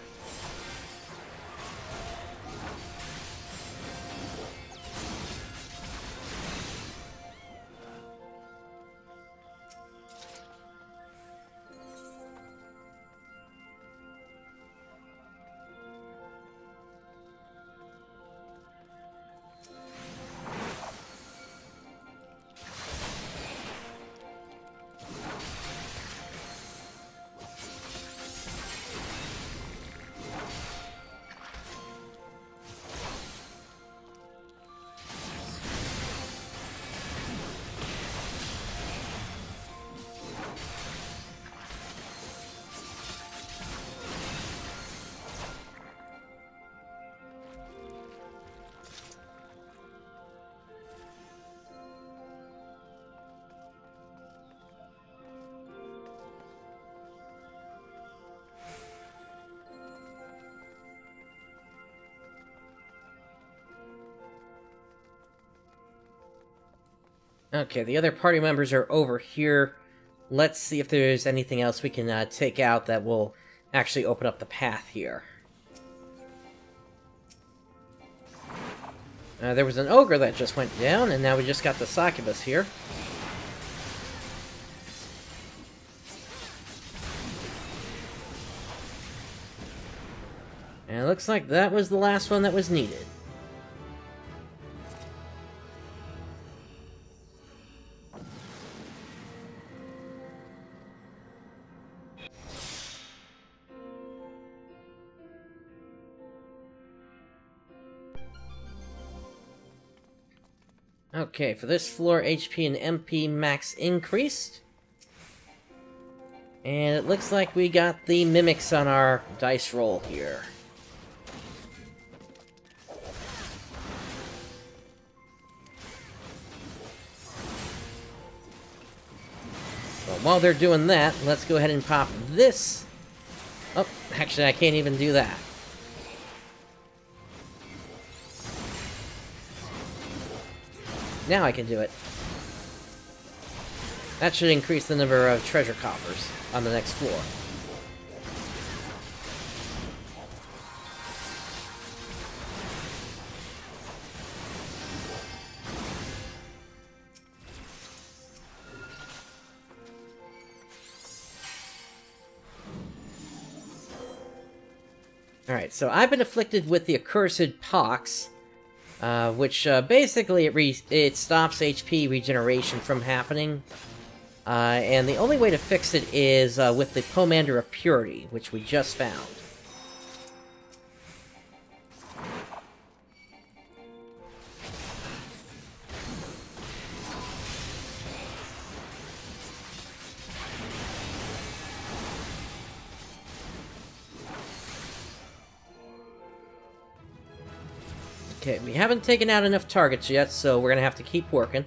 Okay, the other party members are over here. Let's see if there's anything else we can take out that will actually open up the path here. There was an ogre that just went down, and now we just got the succubus here. And it looks like that was the last one that was needed. Okay, for this floor, HP and MP max increased. And it looks like we got the mimics on our dice roll here. Well, while they're doing that, let's go ahead and pop this. Oh, actually, I can't even do that. Now I can do it. That should increase the number of treasure coffers on the next floor. Alright, so I've been afflicted with the accursed pox, which basically it stops HP regeneration from happening. And the only way to fix it is with the Pomander of Purity, which we just found. Okay, we haven't taken out enough targets yet, so we're gonna have to keep working.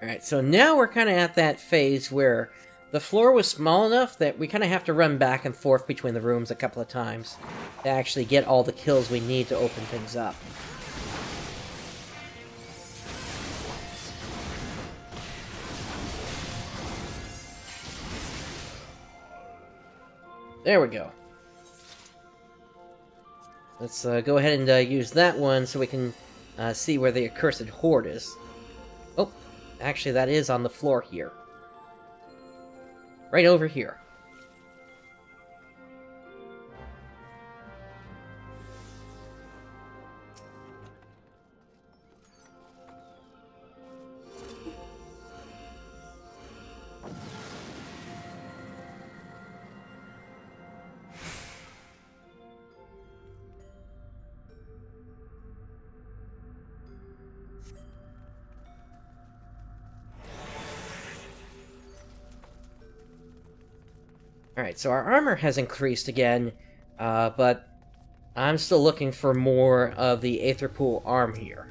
Alright, so now we're kind of at that phase where the floor was small enough that we kind of have to run back and forth between the rooms a couple of times to actually get all the kills we need to open things up. There we go. Let's go ahead and use that one so we can see where the accursed horde is. Oh, actually that is on the floor here. Right over here. Alright, so our armor has increased again, but I'm still looking for more of the Aetherpool arm here.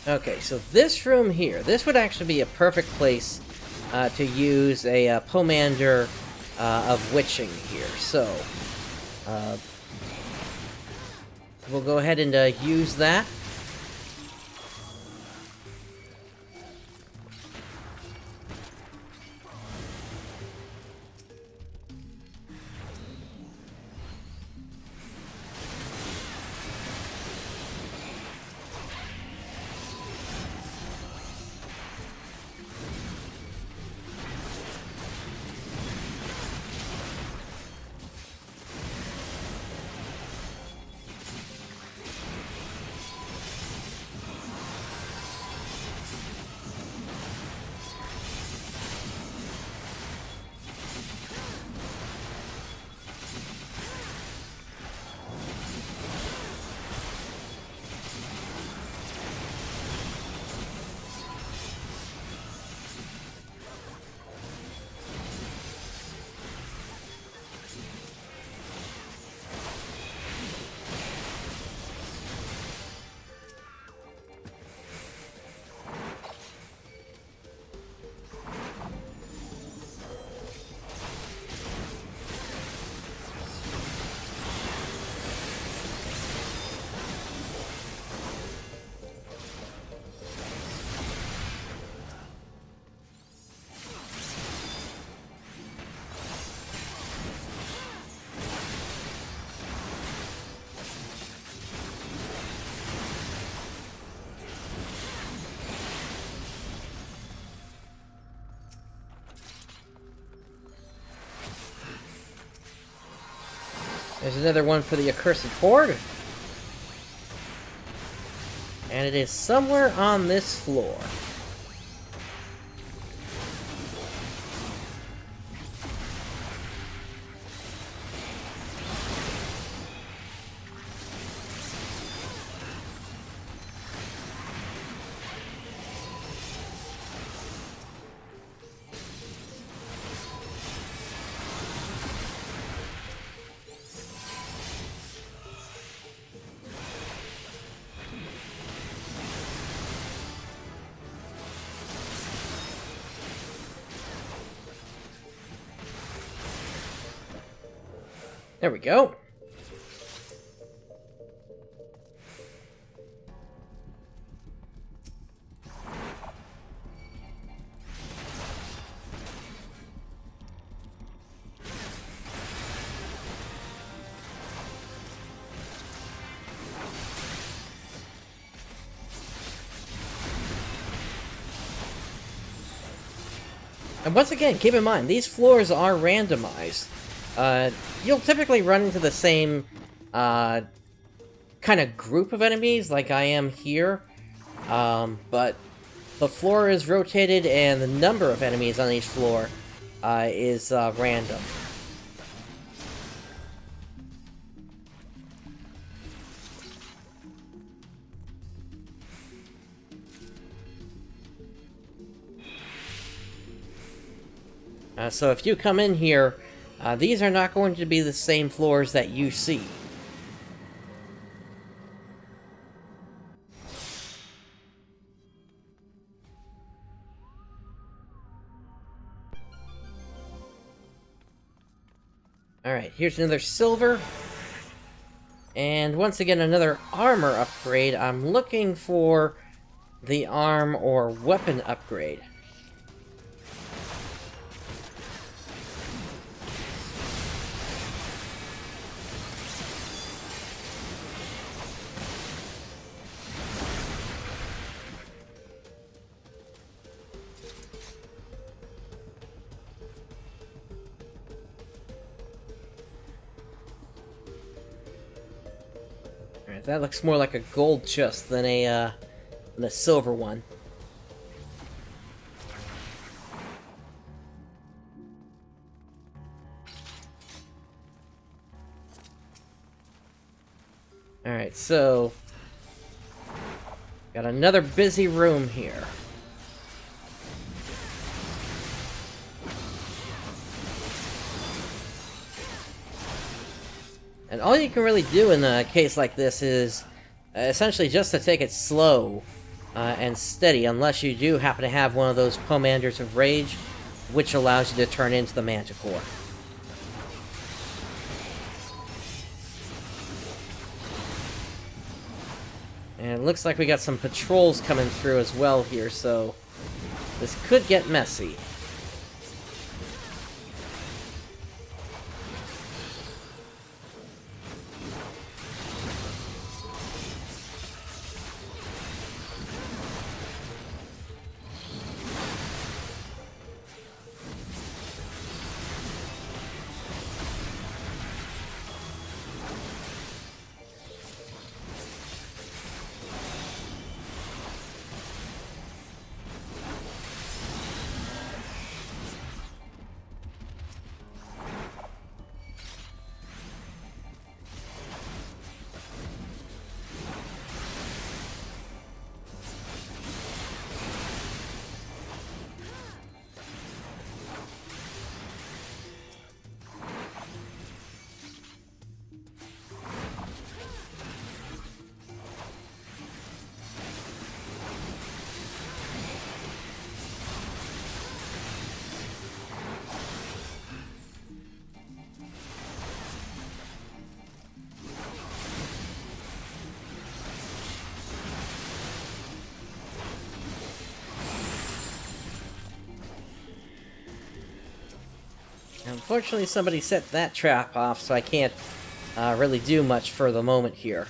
Okay, so this room here, this would actually be a perfect place to use a Pomander of Witching here. So, we'll go ahead and use that. There's another one for the Accursed Horde. And it is somewhere on this floor. There we go. And once again, keep in mind, these floors are randomized. You'll typically run into the same, kind of group of enemies like I am here, but the floor is rotated and the number of enemies on each floor, is, random. So if you come in here, these are not going to be the same floors that you see. Alright, here's another silver. And once again, another armor upgrade. I'm looking for the arm or weapon upgrade. That looks more like a gold chest than a silver one. Alright, so... got another busy room here. And all you can really do in a case like this is essentially just to take it slow and steady, unless you do happen to have one of those Pomanders of Rage, which allows you to turn into the Manticore. And it looks like we got some patrols coming through as well here, so this could get messy. Unfortunately, somebody set that trap off, so I can't really do much for the moment here.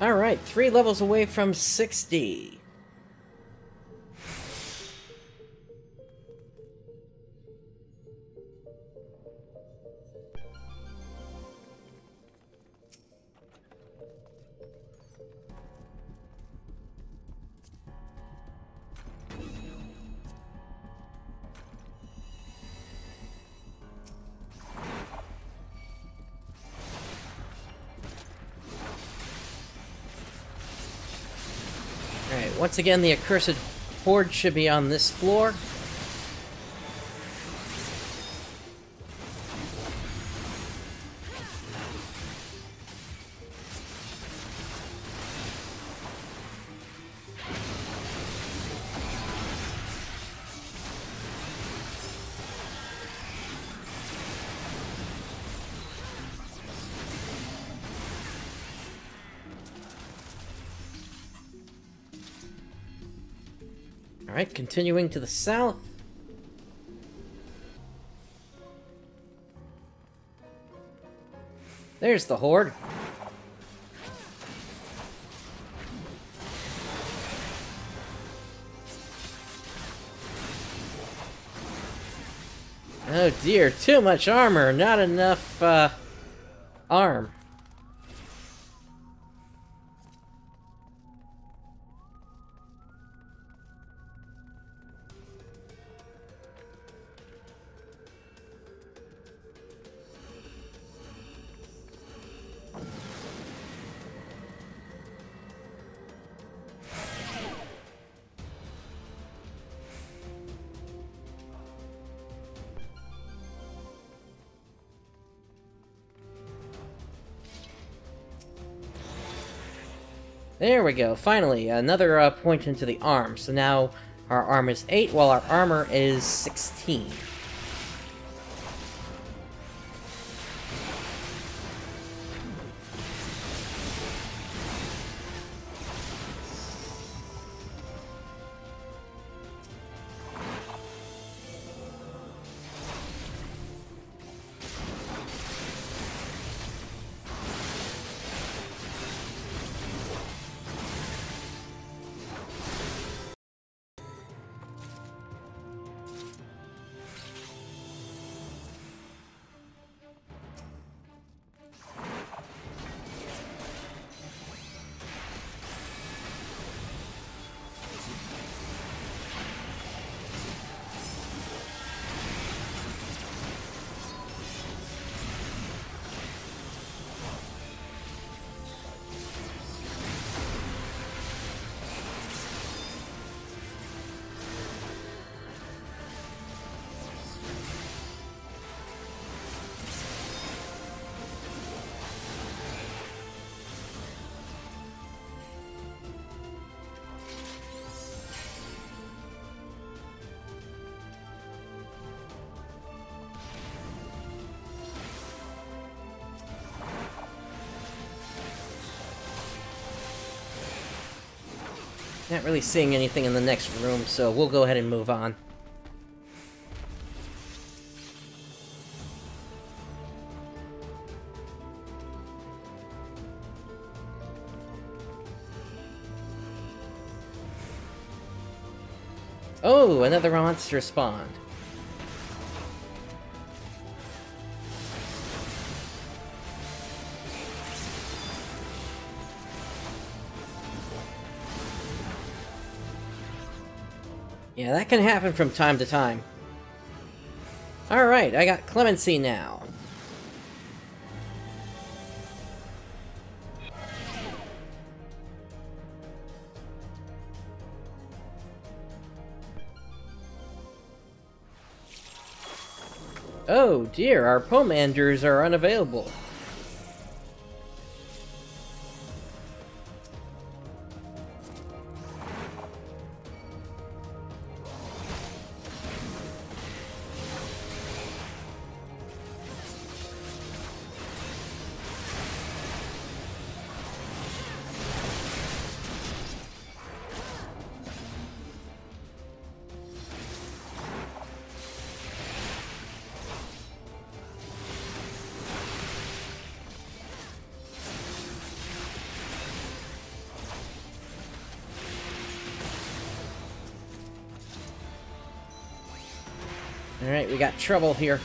Alright, 3 levels away from 60. Alright, once again, the accursed horde should be on this floor. Alright, continuing to the south. There's the horde. Oh dear, too much armor, not enough, arm. There we go, finally, another point into the arm. So now our arm is 8, while our armor is 16. Not really seeing anything in the next room, so we'll go ahead and move on. Oh, another monster spawned. Yeah, that can happen from time to time. Alright, I got clemency now. Oh dear, our pomanders are unavailable. Alright, we got trouble here.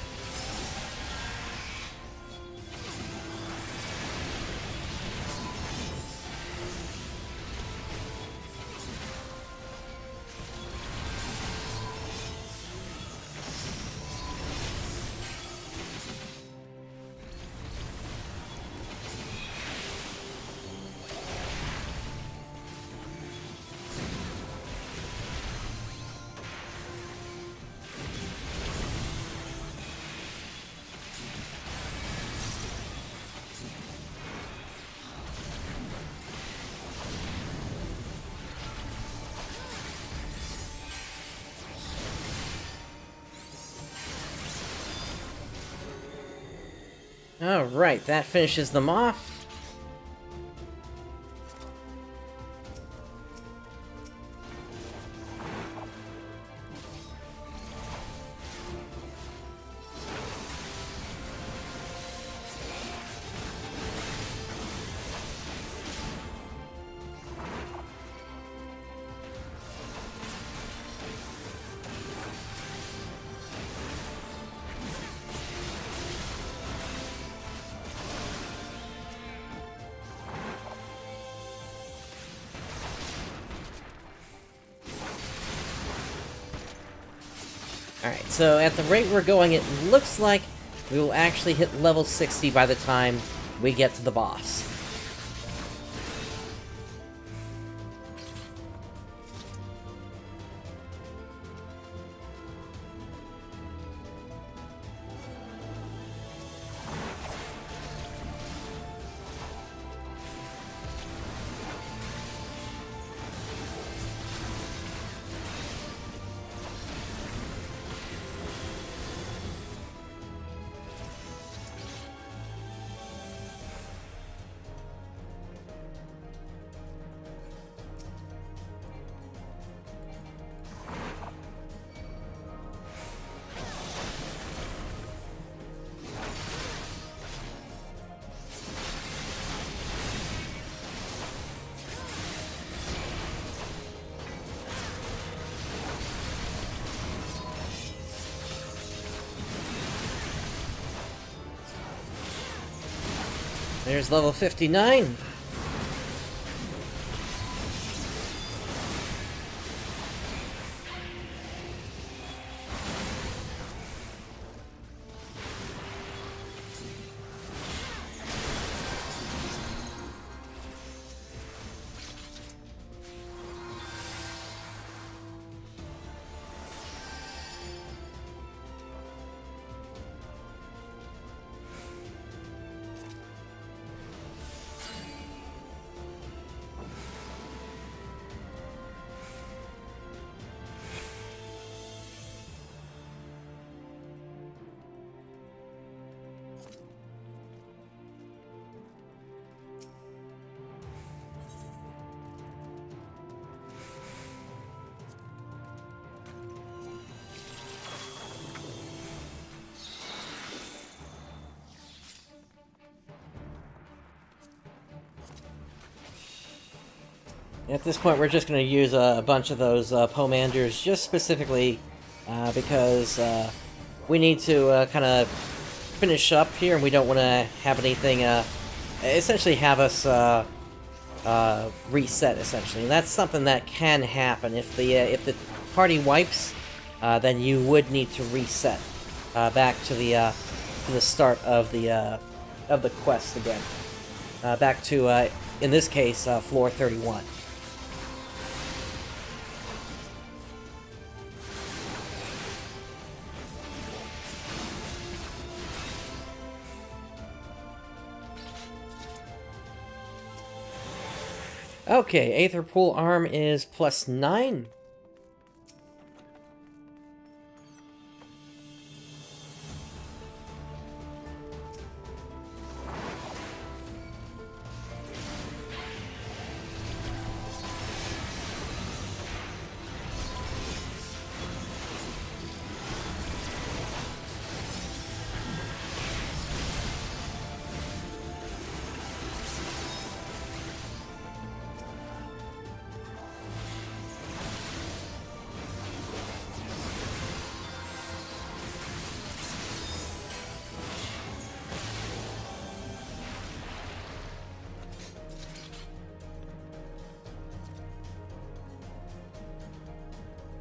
Alright, that finishes them off. Alright, so at the rate we're going, it looks like we will actually hit level 60 by the time we get to the boss. There's level 59. At this point, we're just going to use a bunch of those Pomanders, just specifically because we need to kind of finish up here, and we don't want to have anything essentially have us reset, essentially. And that's something that can happen. If the party wipes, then you would need to reset back to the start of the quest again. Back to, in this case, floor 31. Okay, Aether Pool Arm is +9.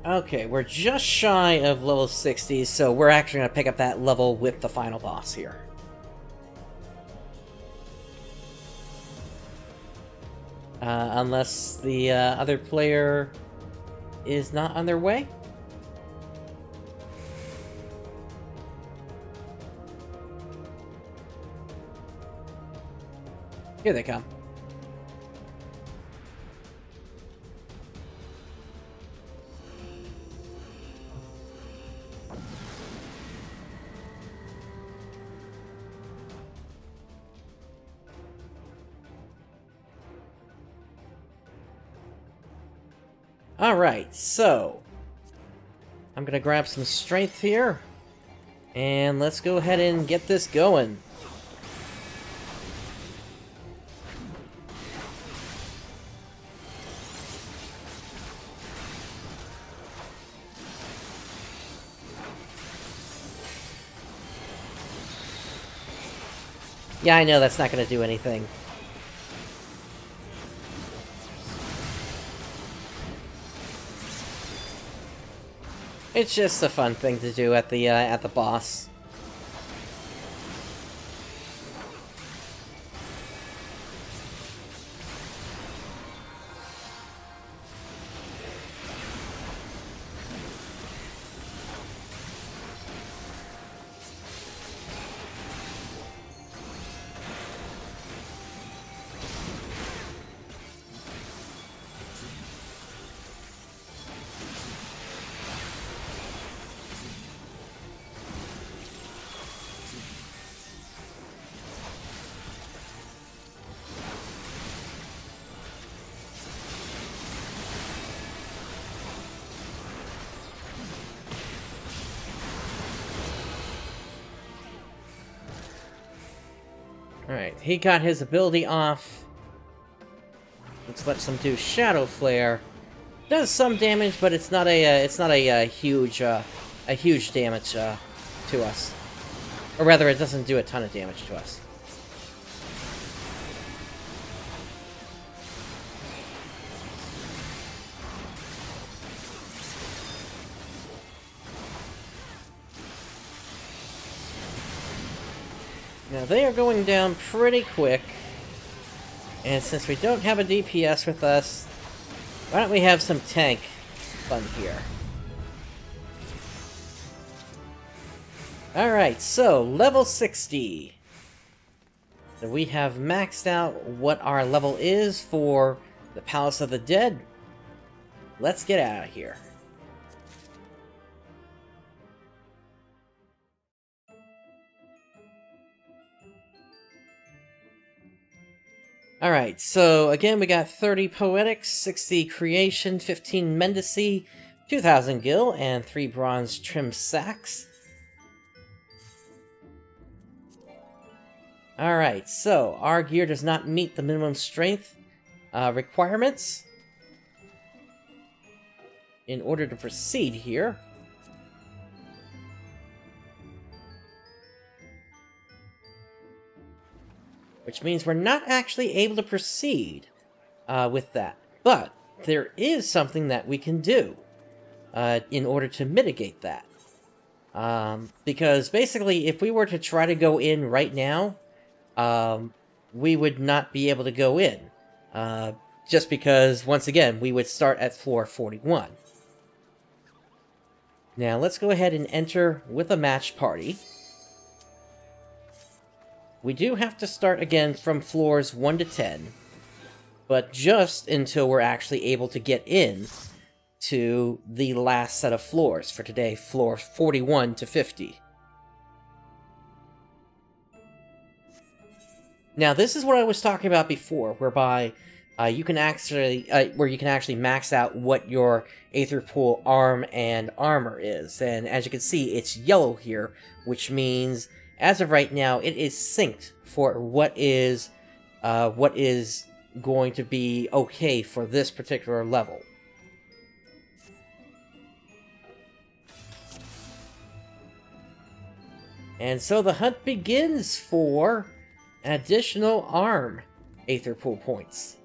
Okay, we're just shy of level 60, so we're actually going to pick up that level with the final boss here. Unless the other player is not on their way? Here they come. Alright, so I'm gonna grab some strength here, and let's go ahead and get this going. Yeah, I know that's not gonna do anything. It's just a fun thing to do at the boss. Alright, he got his ability off. Let's let him do Shadow Flare. Does some damage, but it's not a huge damage to us. Or rather, it doesn't do a ton of damage to us. Now, they are going down pretty quick, and since we don't have a DPS with us, why don't we have some tank fun here? Alright, so, level 60. So we have maxed out what our level is for the Palace of the Dead. Let's get out of here. Alright, so again we got 30 Poetics, 60 Creation, 15 Mendicy, 2000 Gil, and 3 Bronze Trim Sacks. Alright, so our gear does not meet the minimum strength requirements. In order to proceed here, which means we're not actually able to proceed with that. But there is something that we can do in order to mitigate that. Because basically, if we were to try to go in right now, we would not be able to go in. Just because, once again, we would start at floor 41. Now, let's go ahead and enter with a match party. We do have to start again from floors 1 to 10, but just until we're actually able to get in to the last set of floors for today, floor 41 to 50. Now, this is what I was talking about before, whereby you can actually max out what your Aether Pool arm and armor is, and as you can see, it's yellow here, which means as of right now, it is synced for what is going to be okay for this particular level. And so the hunt begins for additional arm Aether Pool points.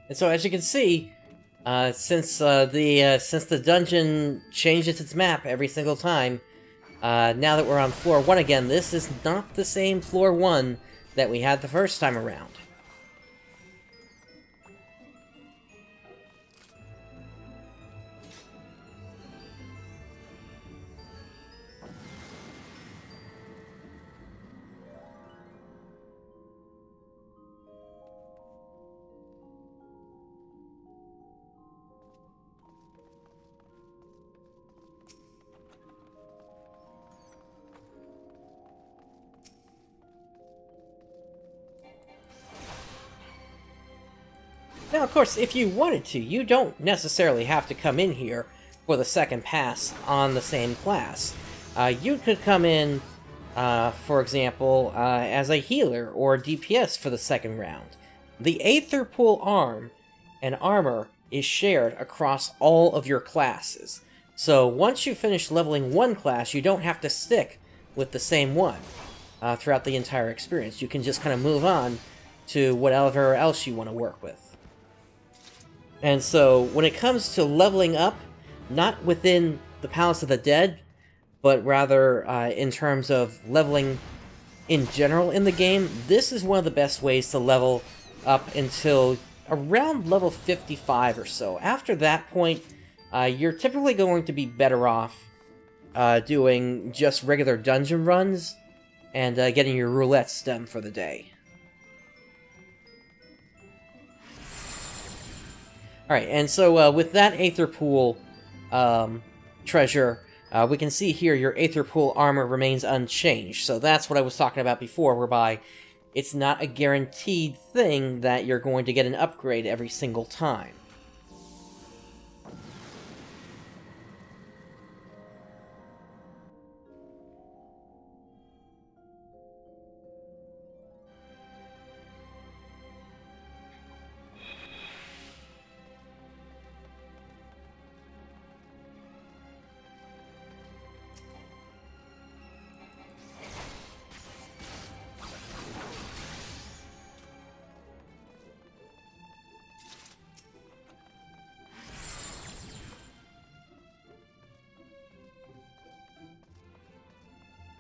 And so, as you can see, since the dungeon changes its map every single time, now that we're on floor 1 again, this is not the same floor 1 that we had the first time around. Now, of course, if you wanted to, you don't necessarily have to come in here for the second pass on the same class. You could come in, for example, as a healer or DPS for the second round. The Aether Pool arm and armor is shared across all of your classes. So once you finish leveling one class, you don't have to stick with the same one throughout the entire experience. You can just kind of move on to whatever else you want to work with. And so, when it comes to leveling up, not within the Palace of the Dead, but rather in terms of leveling in general in the game, this is one of the best ways to level up until around level 55 or so. After that point, you're typically going to be better off doing just regular dungeon runs and getting your roulettes done for the day. Alright, and so with that Aether Pool treasure, we can see here your Aether Pool armor remains unchanged. So that's what I was talking about before, whereby it's not a guaranteed thing that you're going to get an upgrade every single time.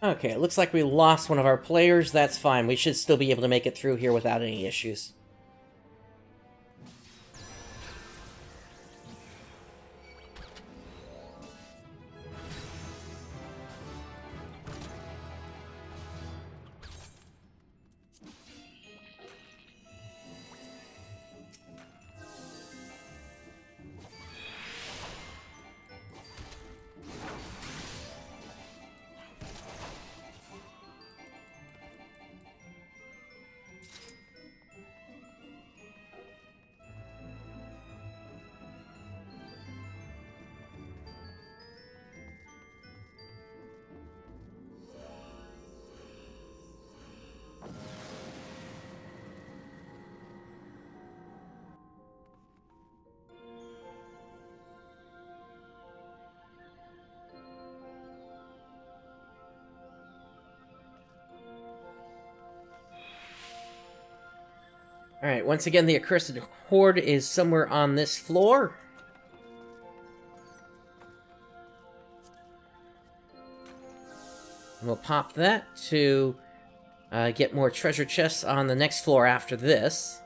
Okay, it looks like we lost one of our players. That's fine. We should still be able to make it through here without any issues. Alright, once again, the Accursed Horde is somewhere on this floor. And we'll pop that to get more treasure chests on the next floor after this.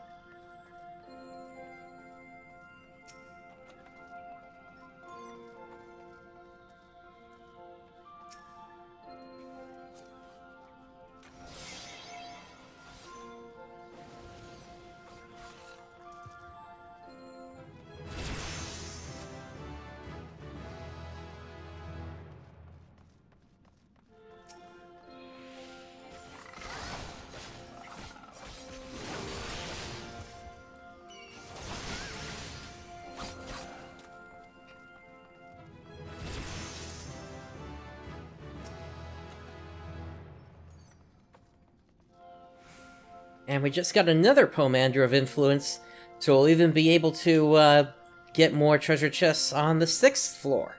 And we just got another Pomander of Influence, so we'll even be able to get more treasure chests on the 6th floor.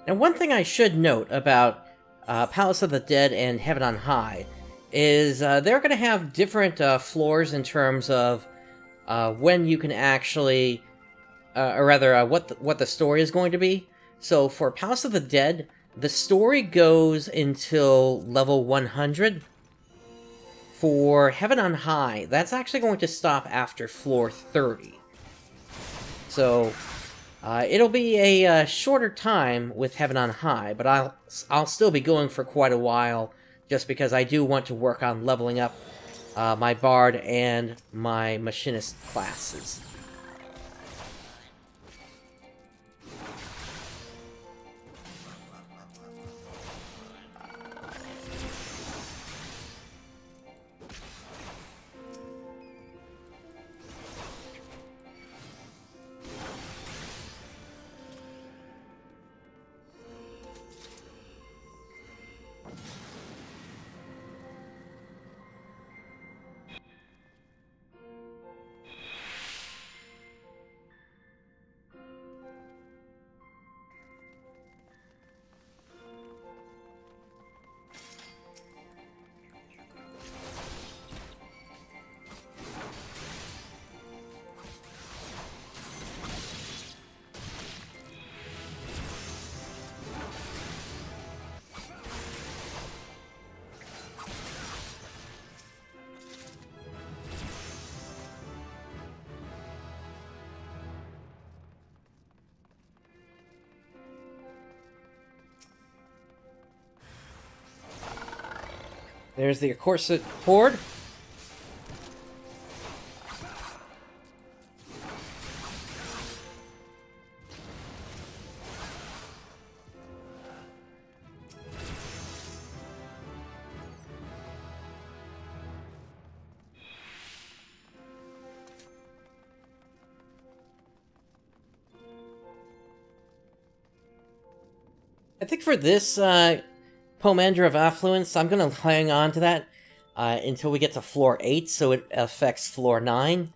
Now, one thing I should note about Palace of the Dead and Heaven on High is they're going to have different floors in terms of when you can actually, or rather, what the story is going to be. So for Palace of the Dead, the story goes until level 100. For Heaven on High, that's actually going to stop after floor 30. So it'll be a shorter time with Heaven on High, but I'll still be going for quite a while, just because I do want to work on leveling up my Bard and my Machinist classes. There's the Accursed Horde. I think for this Pomander of Affluence, I'm going to hang on to that until we get to floor 8, so it affects floor 9.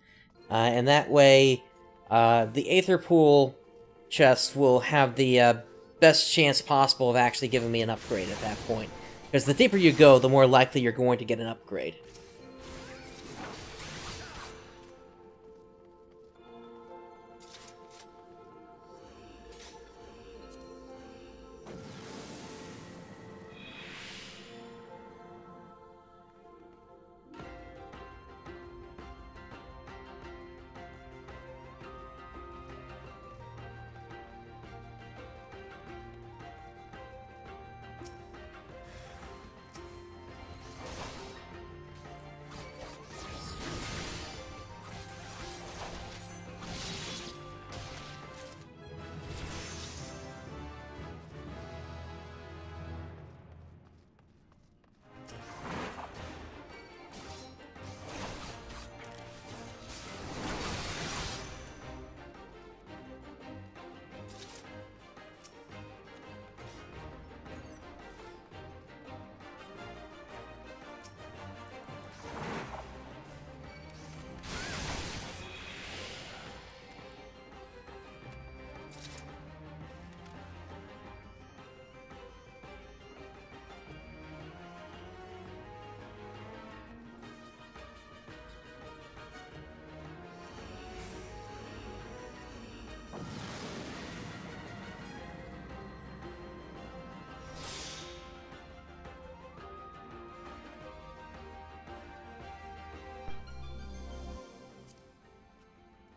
And that way, the Aether Pool chest will have the best chance possible of actually giving me an upgrade at that point. Because the deeper you go, the more likely you're going to get an upgrade.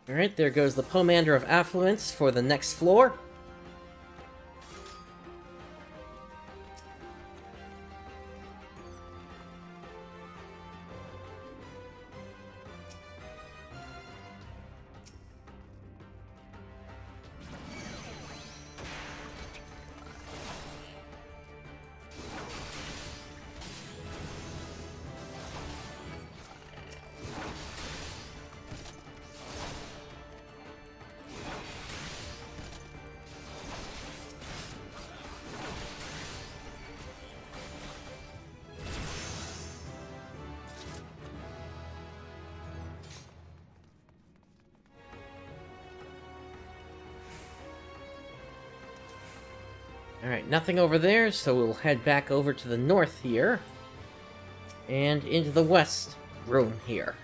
Alright, there goes the Pomander of Affluence for the next floor. Alright, nothing over there, so we'll head back over to the north here. And into the west room here.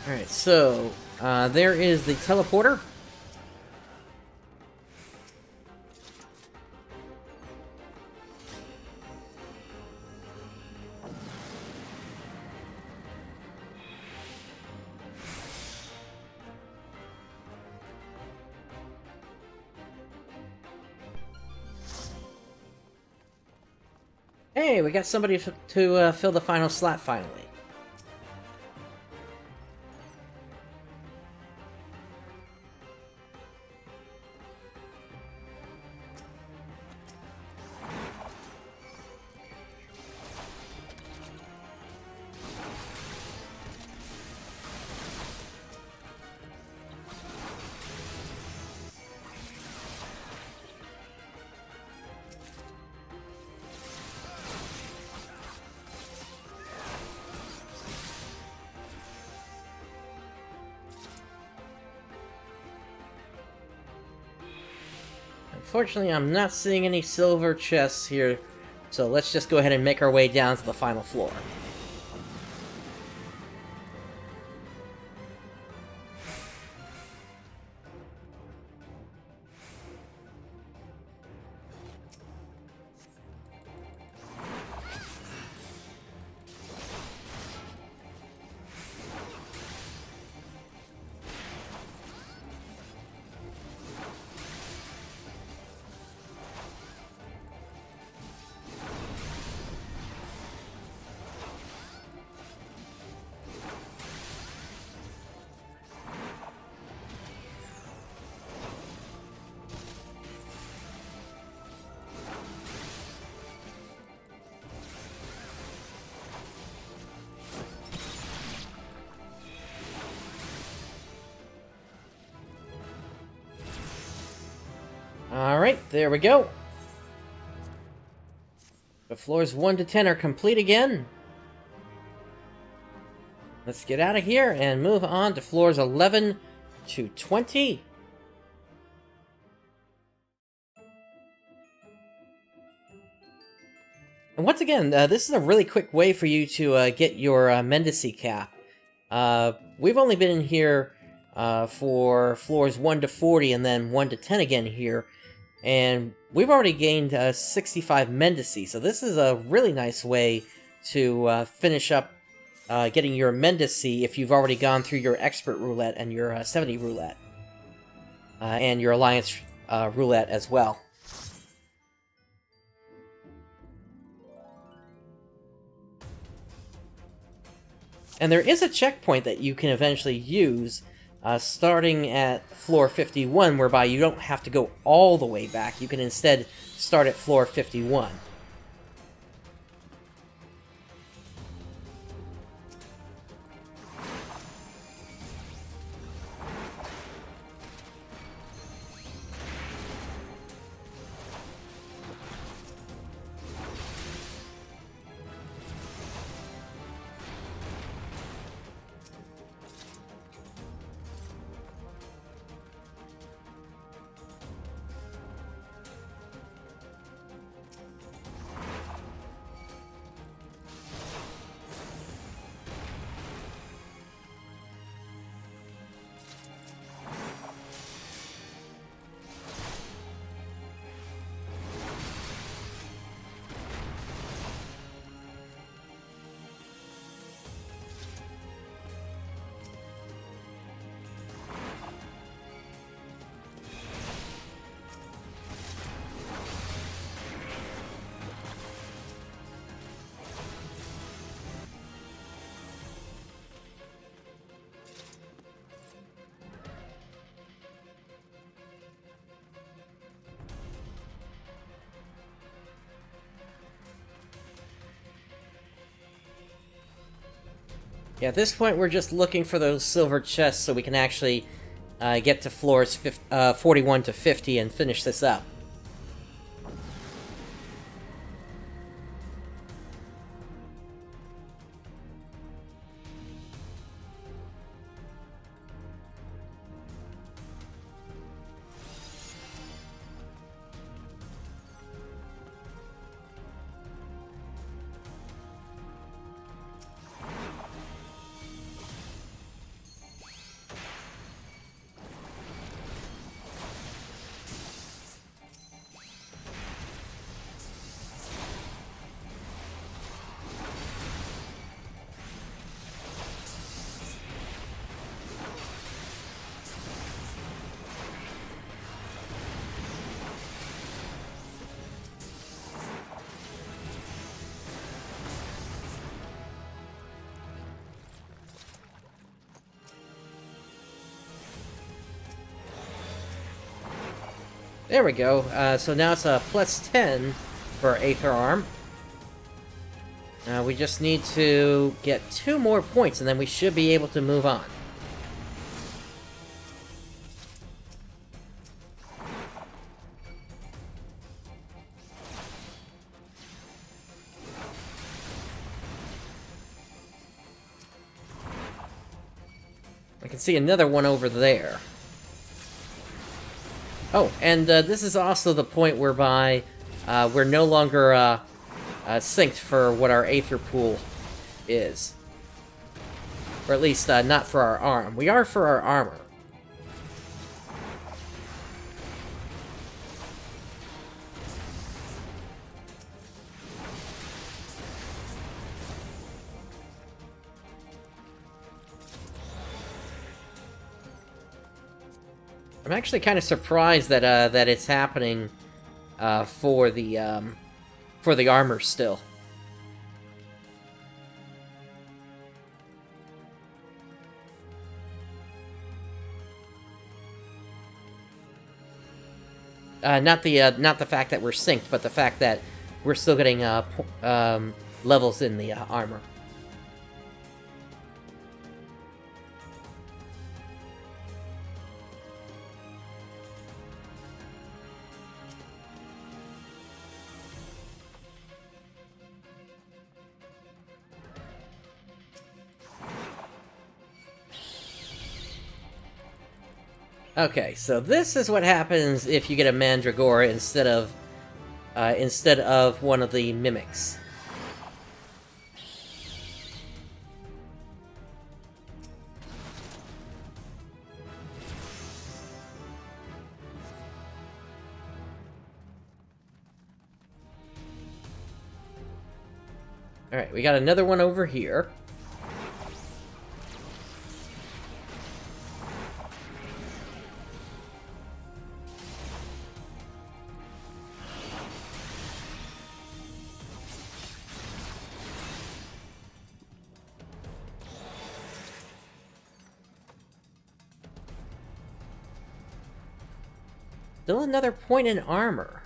Alright, so, there is the teleporter. Hey, we got somebody to fill the final slot finally. Unfortunately, I'm not seeing any silver chests here, so let's just go ahead and make our way down to the final floor. Alright, there we go. The floors 1 to 10 are complete again. Let's get out of here and move on to floors 11 to 20. And once again, this is a really quick way for you to get your Mendici cap. We've only been in here for floors 1 to 40 and then 1 to 10 again here. And we've already gained 65 Mendici, so this is a really nice way to finish up getting your Mendici if you've already gone through your Expert Roulette and your 70 Roulette. And your Alliance Roulette as well. And there is a checkpoint that you can eventually use starting at floor 51, whereby you don't have to go all the way back. You can instead start at floor 51. Yeah, at this point we're just looking for those silver chests so we can actually get to floors 41 to 50 and finish this up. There we go. So now it's a plus 10 for Aether Arm. We just need to get 2 more points, and then we should be able to move on. I can see another one over there. Oh, and this is also the point whereby we're no longer synced for what our Aether pool is. Or at least not for our arm. We are for our armor. I'm actually kind of surprised that that it's happening for the armor still. Not the fact that we're synced, but the fact that we're still getting levels in the armor. Okay, so this is what happens if you get a Mandragora instead of one of the mimics. Alright, we got another one over here. Still another point in armor.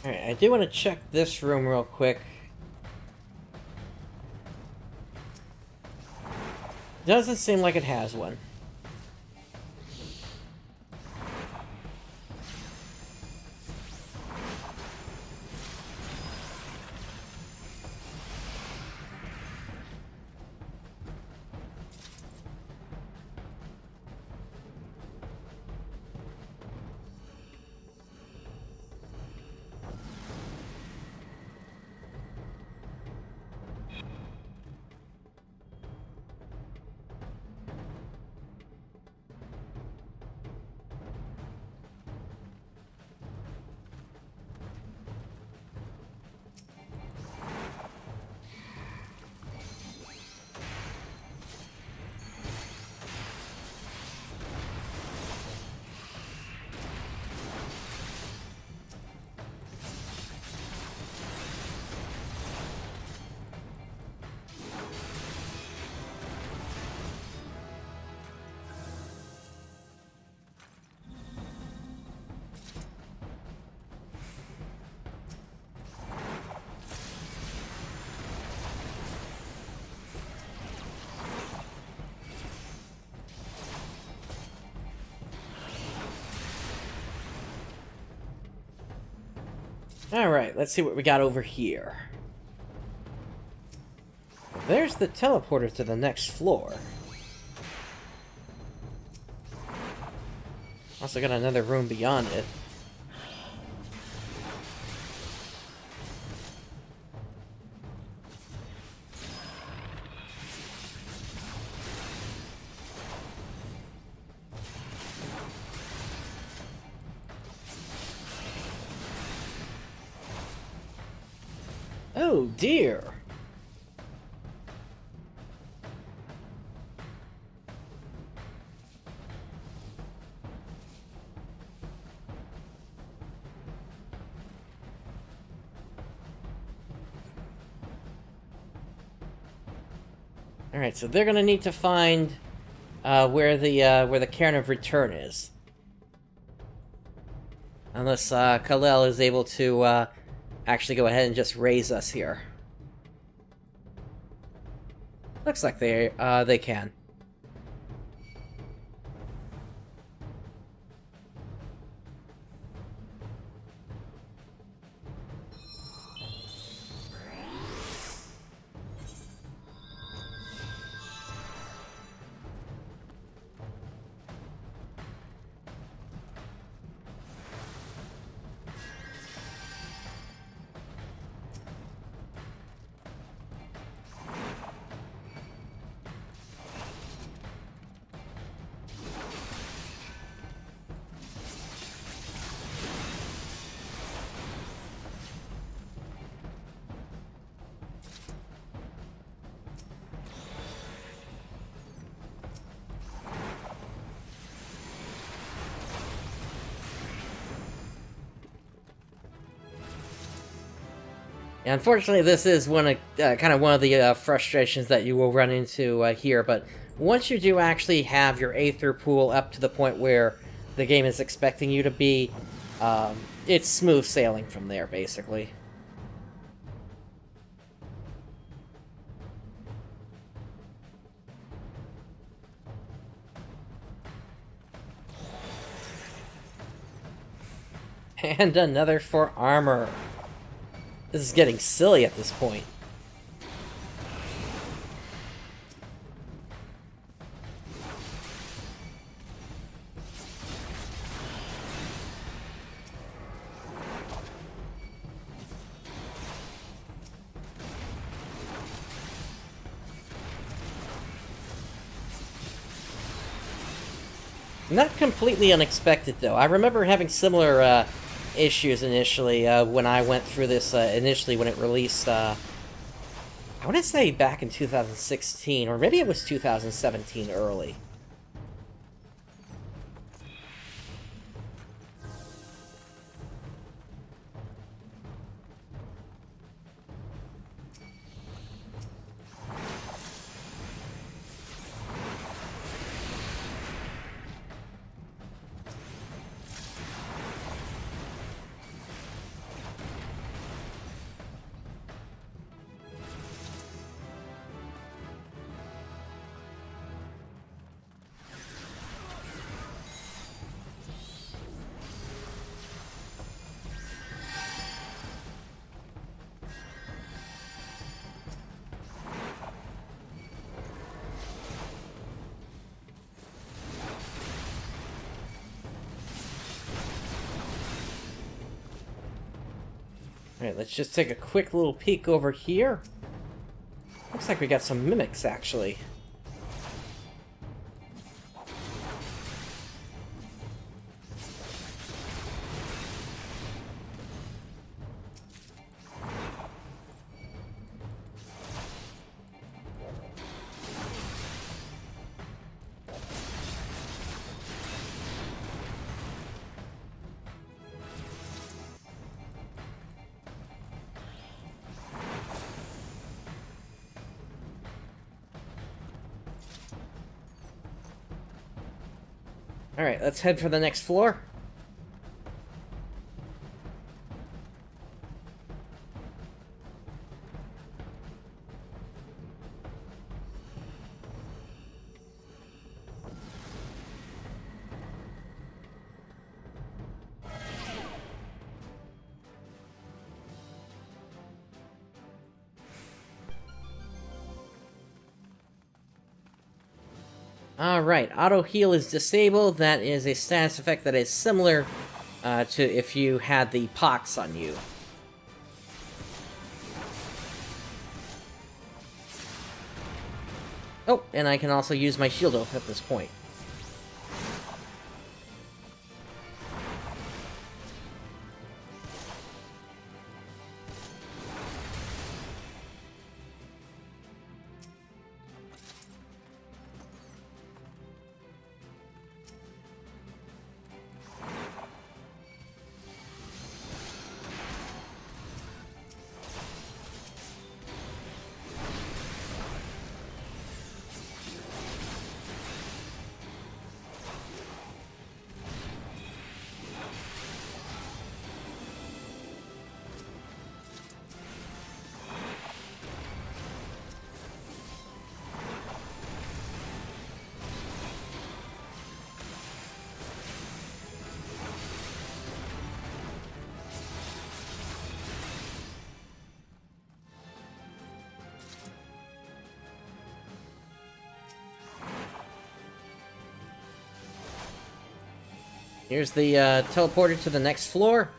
Alright, I do want to check this room real quick. Doesn't seem like it has one. Alright, let's see what we got over here. There's the teleporter to the next floor. Also got another room beyond it. Oh dear! Alright, so they're gonna need to find where the cairn of return is. Unless Kal-El is able to actually go ahead and just raise us here. Looks like they can. Yeah, unfortunately, this is one of kind of one of the frustrations that you will run into here. But once you do actually have your Aether pool up to the point where the game is expecting you to be, it's smooth sailing from there, basically. And another for armor. This is getting silly at this point. Not completely unexpected, though. I remember having similar issues initially when I went through this initially when it released. I want to say back in 2016, or maybe it was 2017 early. Alright, let's just take a quick little peek over here. Looks like we got some mimics, actually. Alright, let's head for the next floor. Alright, auto heal is disabled. That is a status effect that is similar to if you had the pox on you. Oh, and I can also use my shield oath at this point. Here's the teleporter to the next floor.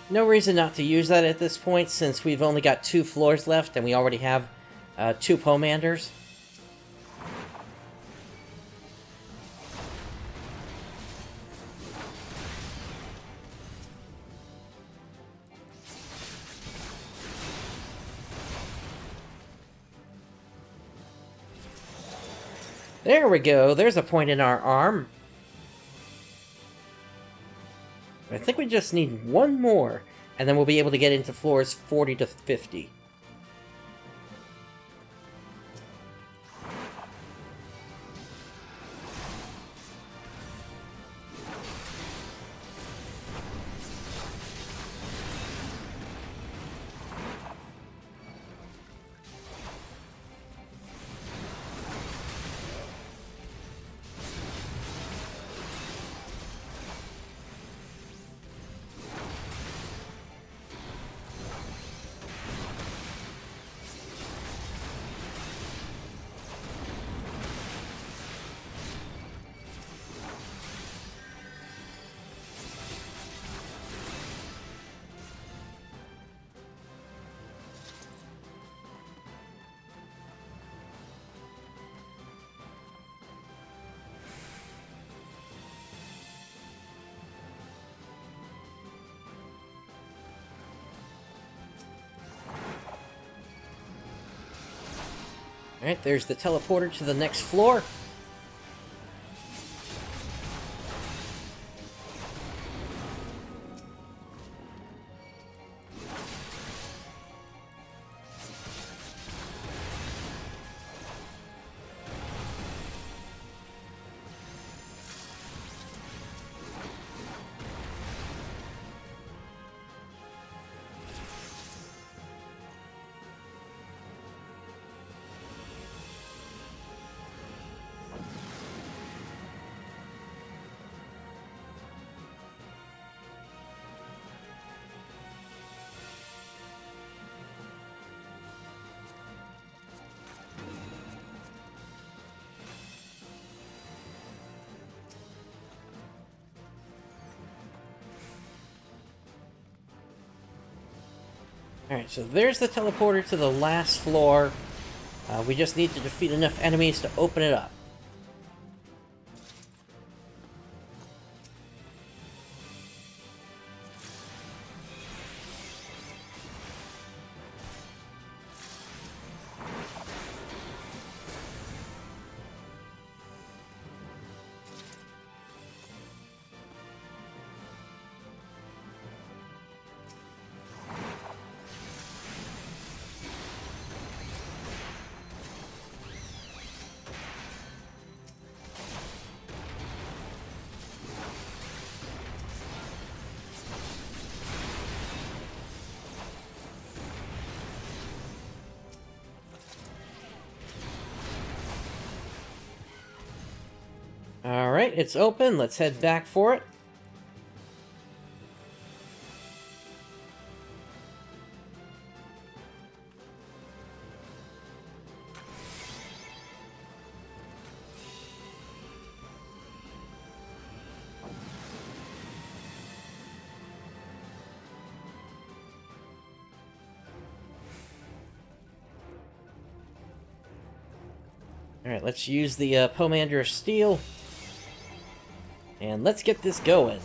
No reason not to use that at this point, since we've only got 2 floors left, and we already have 2 Pomanders. There we go, there's a point in our arm. I think we just need 1 more, and then we'll be able to get into floors 40 to 50. Alright, there's the teleporter to the next floor. Alright, so there's the teleporter to the last floor. We just need to defeat enough enemies to open it up. Alright, it's open. Let's head back for it. Alright, let's use the Pomander of Steel. And let's get this going.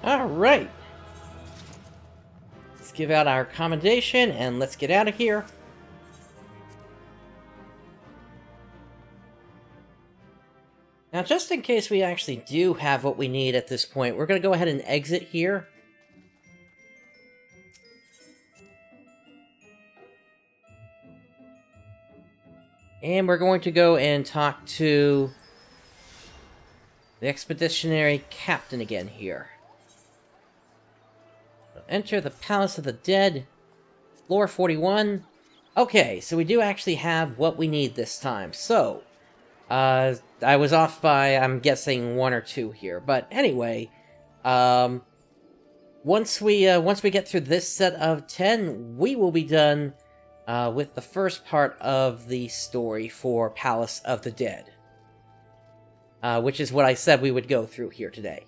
Alright. Let's give out our commendation and let's get out of here. Now, just in case we actually do have what we need at this point, we're going to go ahead and exit here. And we're going to go and talk to the Expeditionary Captain again here. Enter the Palace of the Dead, floor 41. Okay, so we do actually have what we need this time. So, I was off by, I'm guessing, 1 or 2 here. But anyway, once we get through this set of 10, we will be done with the first part of the story for Palace of the Dead. Which is what I said we would go through here today.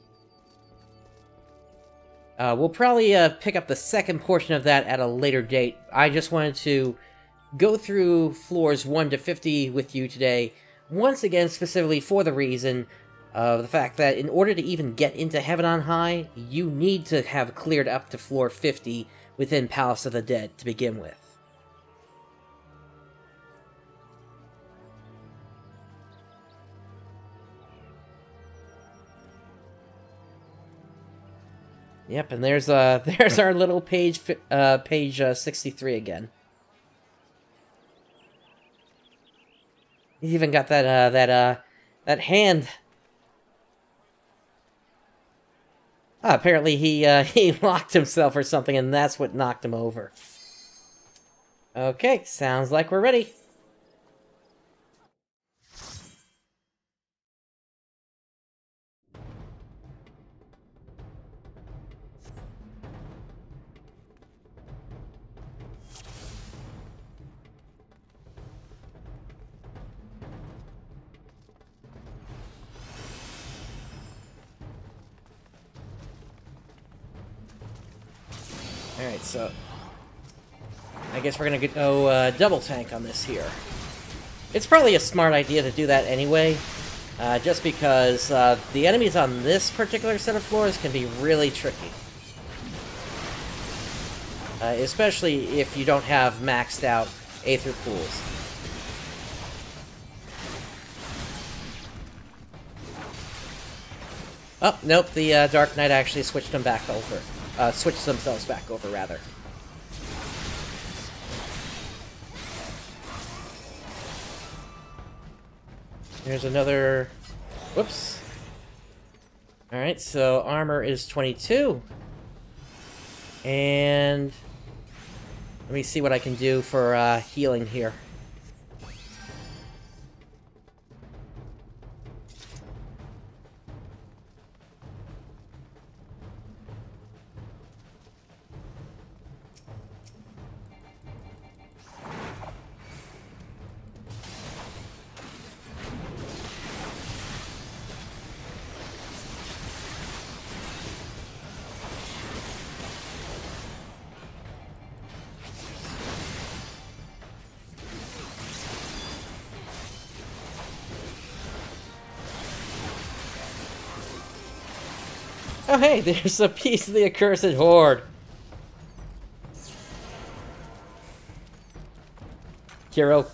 We'll probably pick up the second portion of that at a later date. I just wanted to go through floors 1 to 50 with you today, once again specifically for the reason of the fact that in order to even get into Heaven on High, you need to have cleared up to floor 50 within Palace of the Dead to begin with. Yep, and there's our little page 63 again. He's even got that hand. Apparently he locked himself or something, and that's what knocked him over. Okay, sounds like we're ready. Alright, so I guess we're gonna go double tank on this here. It's probably a smart idea to do that anyway, just because the enemies on this particular set of floors can be really tricky. Especially if you don't have maxed out Aether Pools. Oh, nope, the Dark Knight actually switched them back over. Switched themselves back over, rather. There's another... Whoops. Alright, so armor is 22. And... let me see what I can do for healing here. Oh hey, there's a piece of the accursed horde! Kiro.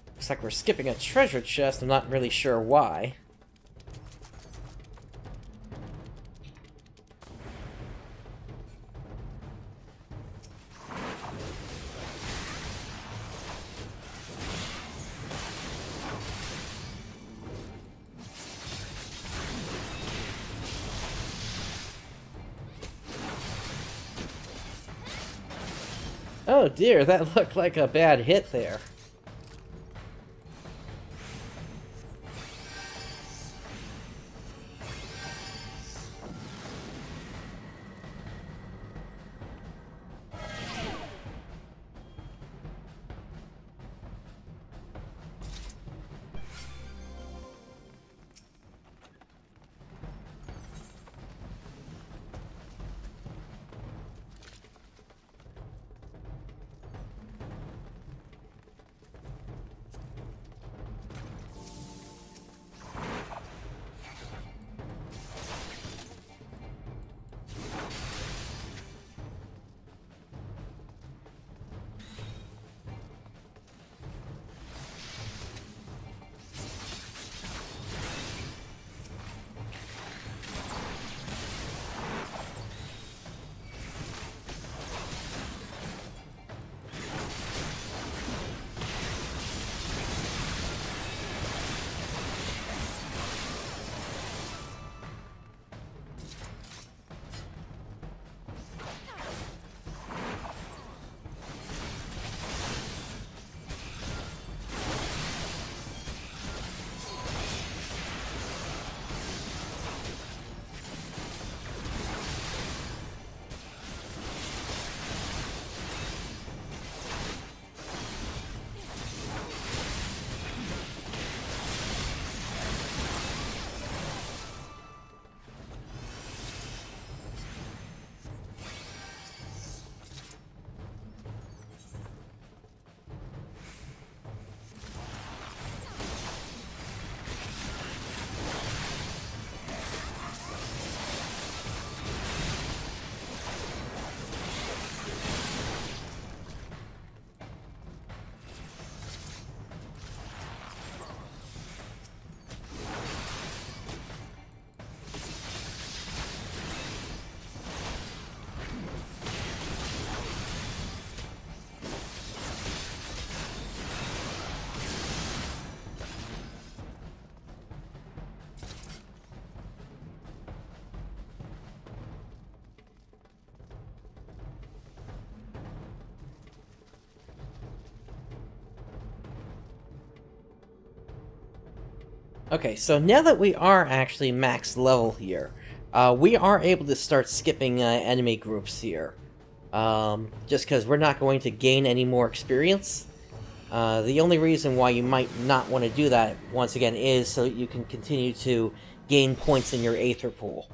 Looks like we're skipping a treasure chest, I'm not really sure why. Oh dear, that looked like a bad hit there. Okay, so now that we are actually max level here, we are able to start skipping enemy groups here. Just because we're not going to gain any more experience. The only reason why you might not want to do that, once again, is so that you can continue to gain points in your Aether pool.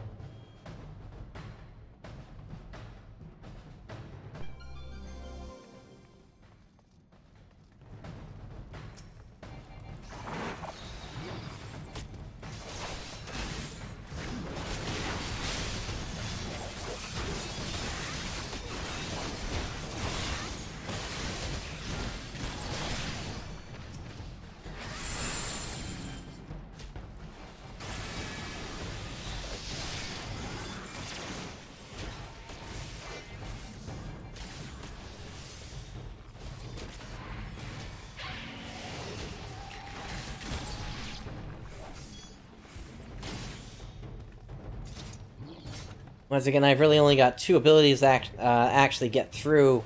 Once again, I've really only got two abilities that actually get through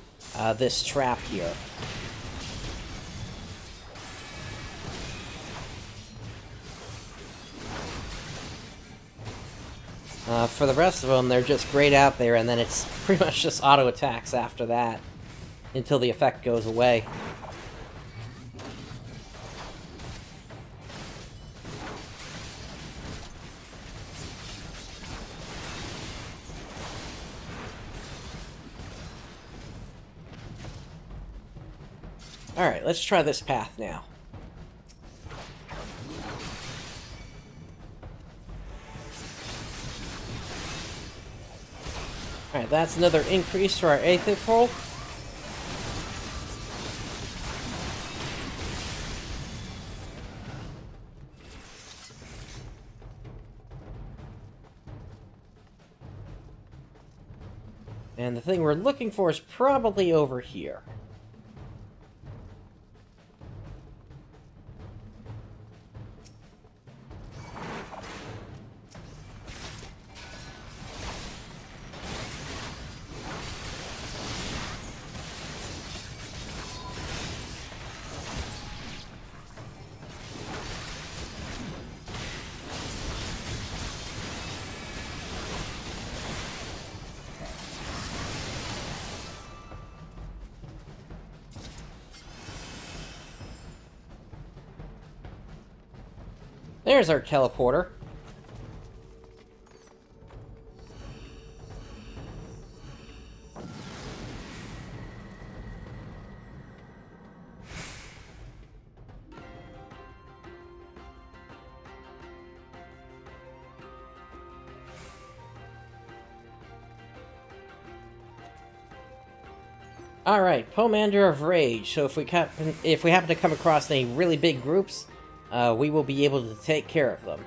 this trap here. For the rest of them, they're just great out there, and then it's pretty much just auto attacks after that, until the effect goes away. Alright, let's try this path now. Alright, that's another increase to our Aethic roll. And the thing we're looking for is probably over here. There's our teleporter. Alright, Pomander of Rage. So if we happen to come across any really big groups, we will be able to take care of them.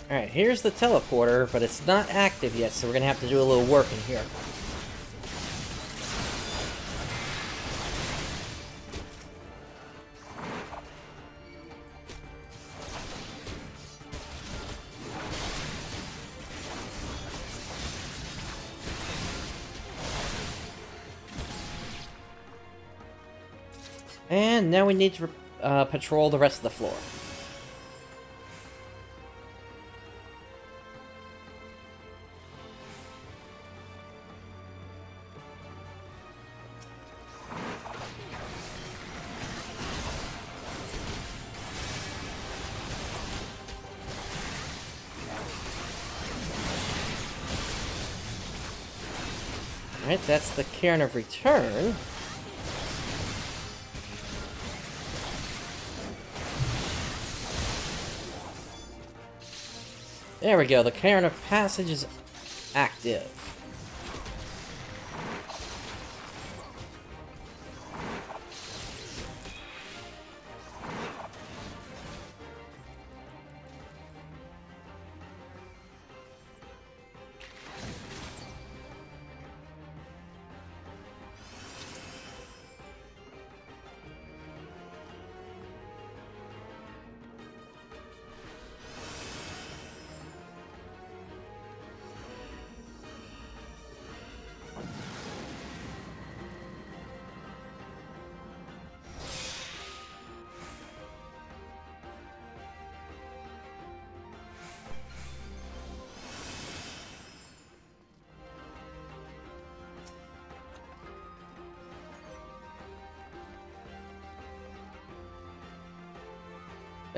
Alright, here's the teleporter, but it's not active yet, so we're gonna have to do a little work in here. And now we need to patrol the rest of the floor. Alright, that's the Cairn of Return. There we go, the Cairn of Passage is active.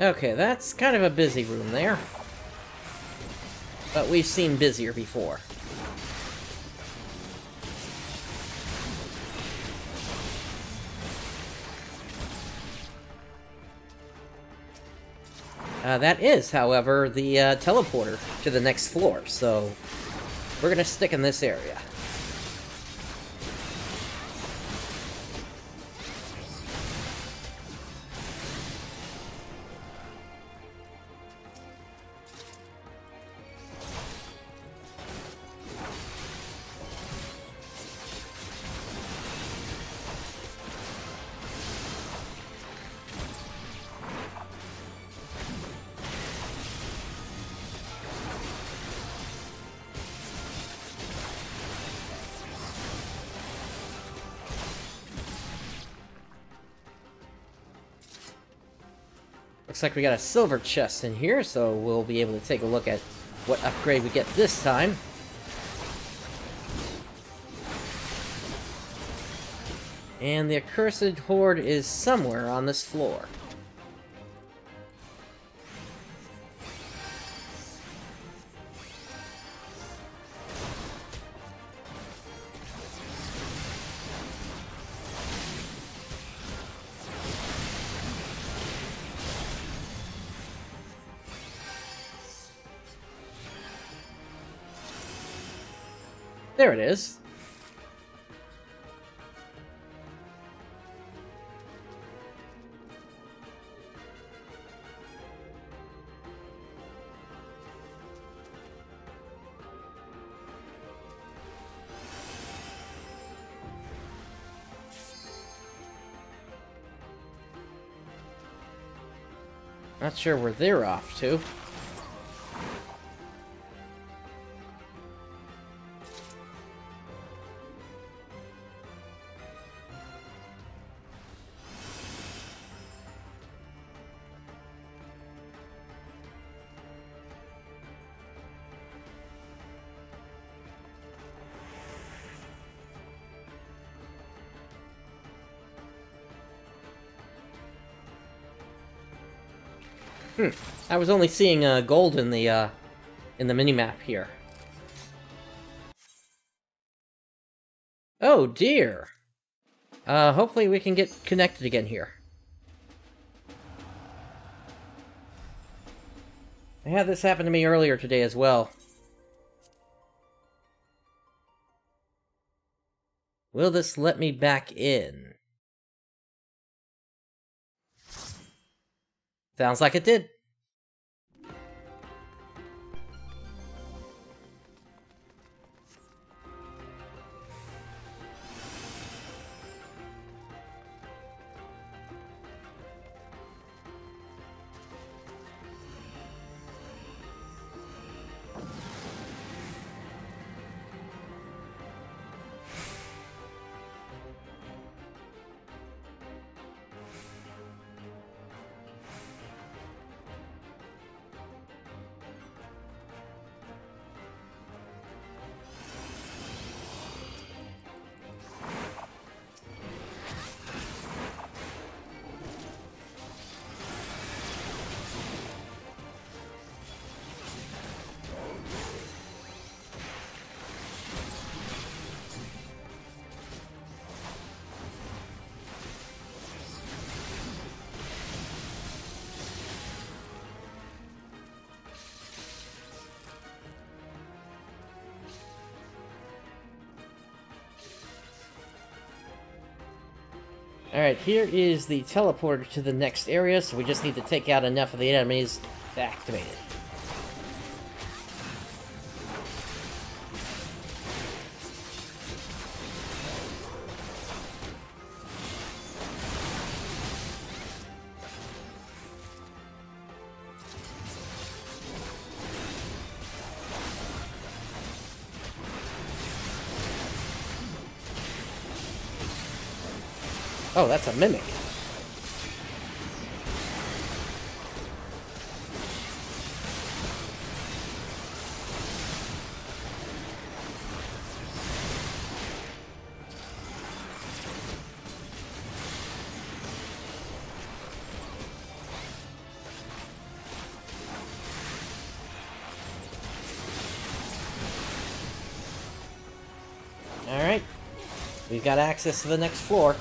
Okay, that's kind of a busy room there. But we've seen busier before. That is, however, the teleporter to the next floor, so we're gonna stick in this area. Looks like we got a silver chest in here, so we'll be able to take a look at what upgrade we get this time. And the accursed horde is somewhere on this floor. There it is. Not sure where they're off to. I was only seeing gold in the minimap here. Oh dear. Hopefully we can get connected again here. I had this happen to me earlier today as well. Will this let me back in? Sounds like it did. Alright, here is the teleporter to the next area, so we just need to take out enough of the enemies to activate it. Oh, that's a mimic. Alright. We've got access to the next floor.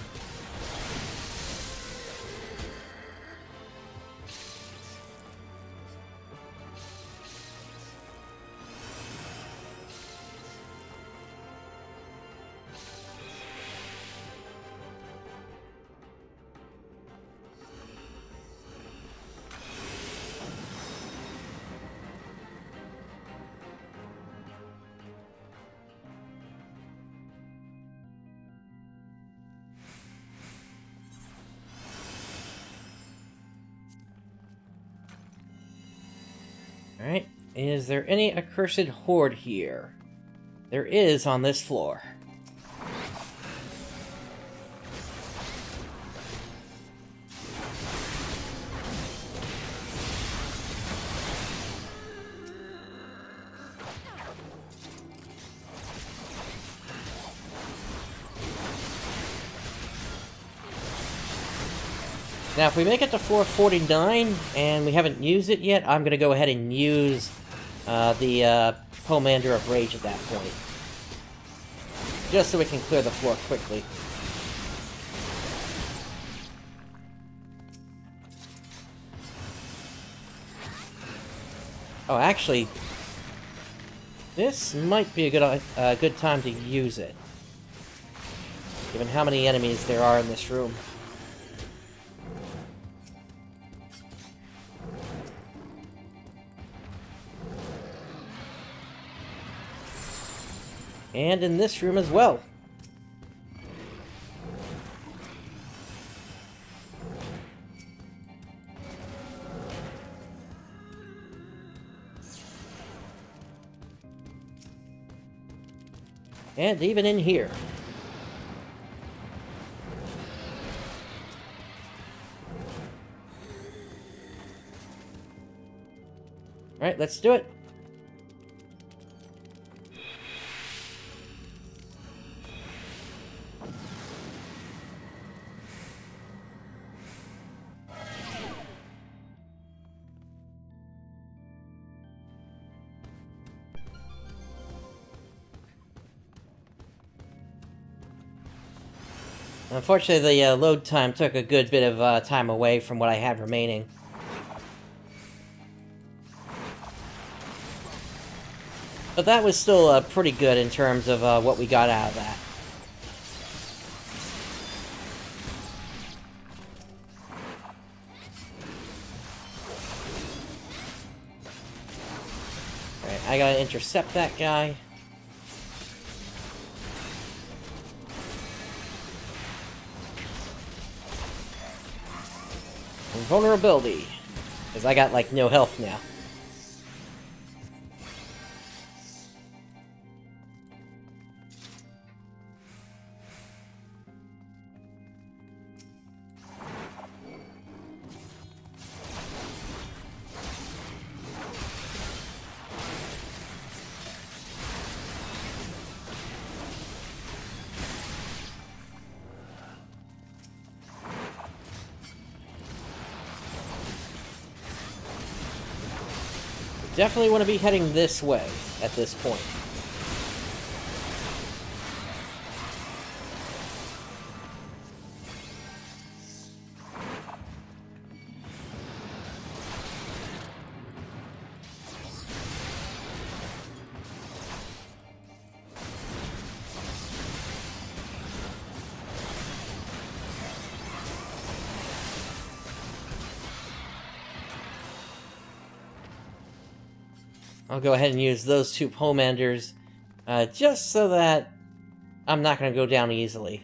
Alright, is there any accursed horde here? There is on this floor. Now, if we make it to floor 49, and we haven't used it yet, I'm gonna go ahead and use the Pomander of Rage at that point. Just so we can clear the floor quickly. Oh, actually, this might be a good time to use it, given how many enemies there are in this room. And in this room as well. And even in here. Alright, let's do it. Unfortunately, the load time took a good bit of time away from what I had remaining. But that was still pretty good in terms of what we got out of that. Alright, I gotta intercept that guy. Vulnerability, because I got, like, no health now. Definitely want to be heading this way at this point. I'll go ahead and use those two Pomanders, just so that I'm not going to go down easily.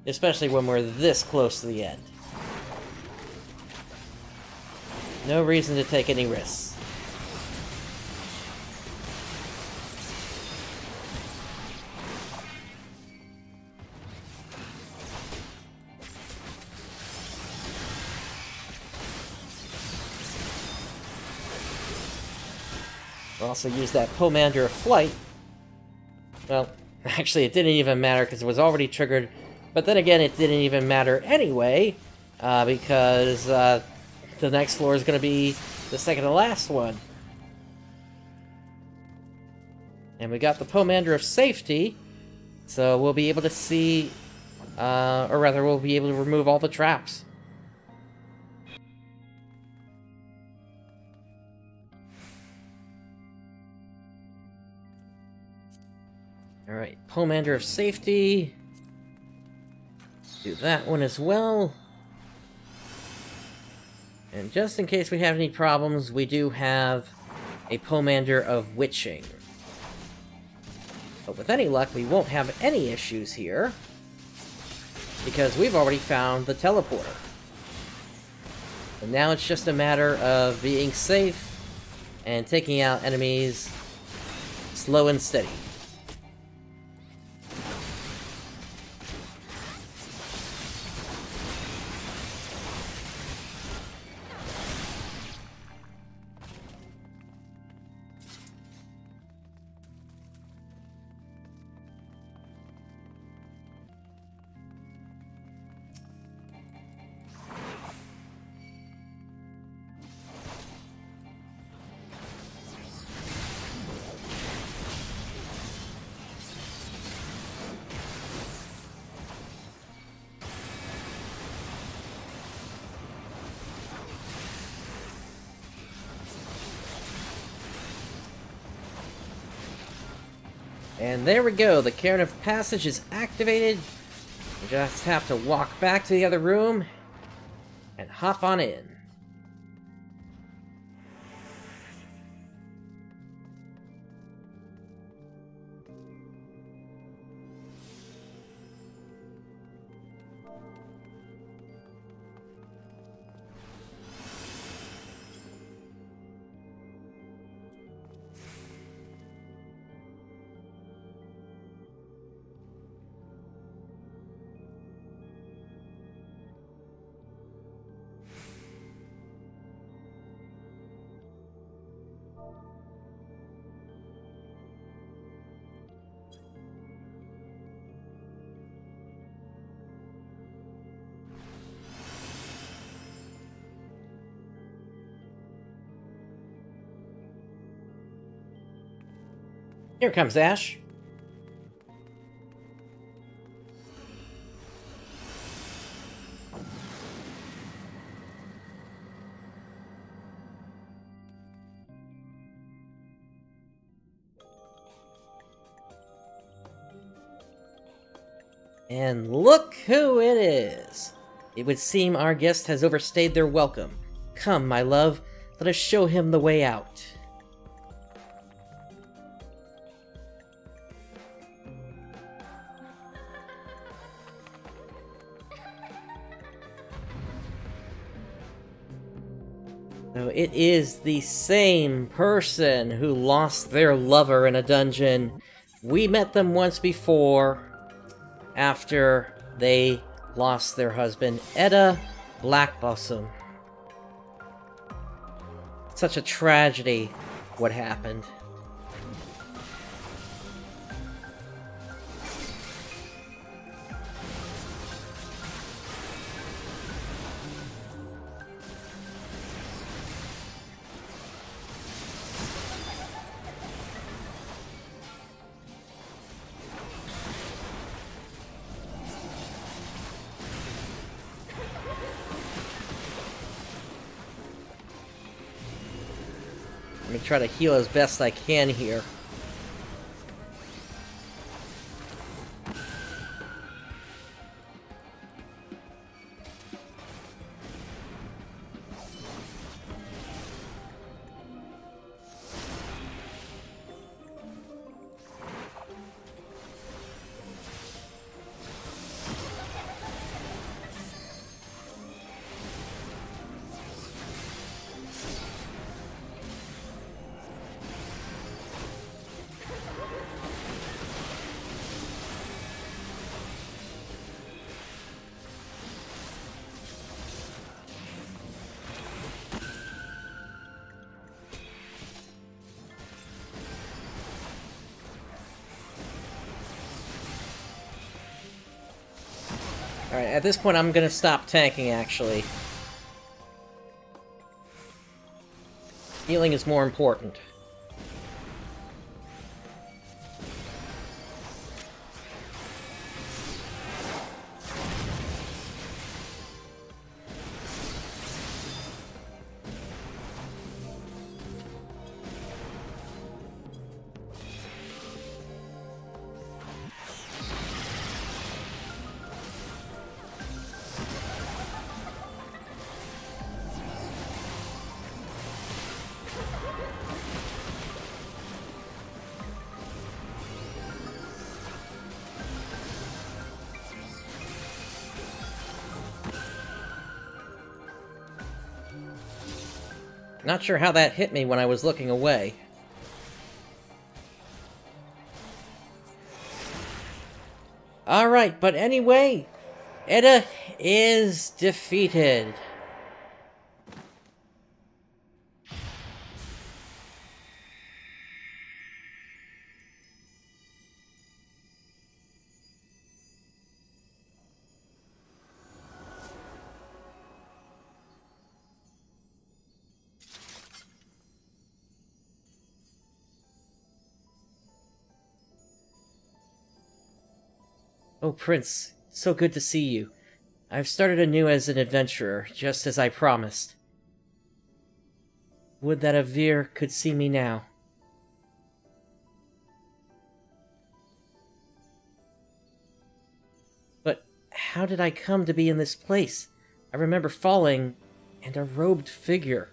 Especially when we're this close to the end. No reason to take any risks. I'll also use that Pomander of Flight. Well, actually it didn't even matter because it was already triggered, but then again it didn't even matter anyway, because the next floor is going to be the second to last one. And we got the Pomander of Safety, so we'll be able to see, or rather we'll be able to remove all the traps. Alright, Pomander of Safety. Do that one as well. And just in case we have any problems, we do have a Pomander of Witching. But with any luck, we won't have any issues here, because we've already found the teleporter. And now it's just a matter of being safe and taking out enemies slow and steady. And there we go, the Cairn of Passage is activated. We just have to walk back to the other room and hop on in. Here comes Ash. And look who it is! It would seem our guest has overstayed their welcome. Come, my love, let us show him the way out. So it is the same person who lost their lover in a dungeon. We met them once before, after they lost their husband, Edda Blackblossom. Such a tragedy, what happened. Let me try to heal as best I can here. Alright, at this point I'm gonna stop tanking, actually. Healing is more important. Not sure how that hit me when I was looking away. Alright, but anyway, Edda is defeated. Oh, Prince, so good to see you. I've started anew as an adventurer, just as I promised. Would that Avir could see me now. But how did I come to be in this place? I remember falling, and a robed figure.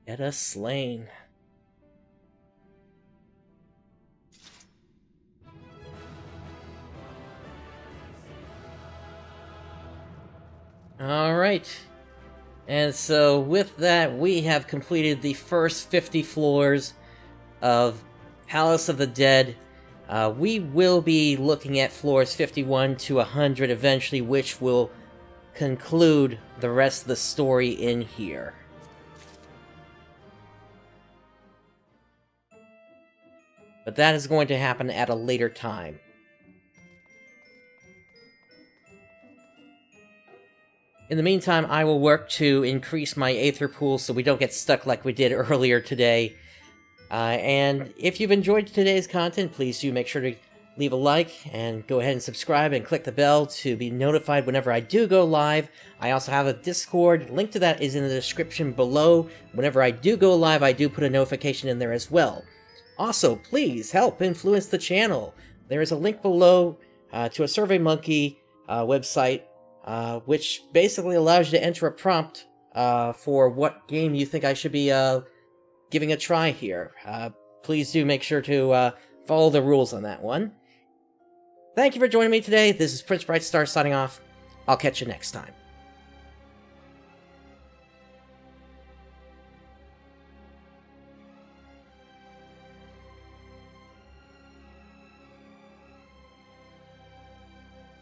Edda slain. Alright. And so with that, we have completed the first 50 floors of Palace of the Dead. We will be looking at floors 51 to 100 eventually, which will conclude the rest of the story in here. But that is going to happen at a later time. In the meantime, I will work to increase my Aether pool so we don't get stuck like we did earlier today. And if you've enjoyed today's content, please do make sure to leave a like and go ahead and subscribe and click the bell to be notified whenever I do go live. I also have a Discord. Link to that is in the description below. Whenever I do go live, I do put a notification in there as well. Also, please help influence the channel. There is a link below to a SurveyMonkey website, which basically allows you to enter a prompt for what game you think I should be giving a try here. Please do make sure to follow the rules on that one. Thank you for joining me today. This is PrinceBrightstar signing off. I'll catch you next time.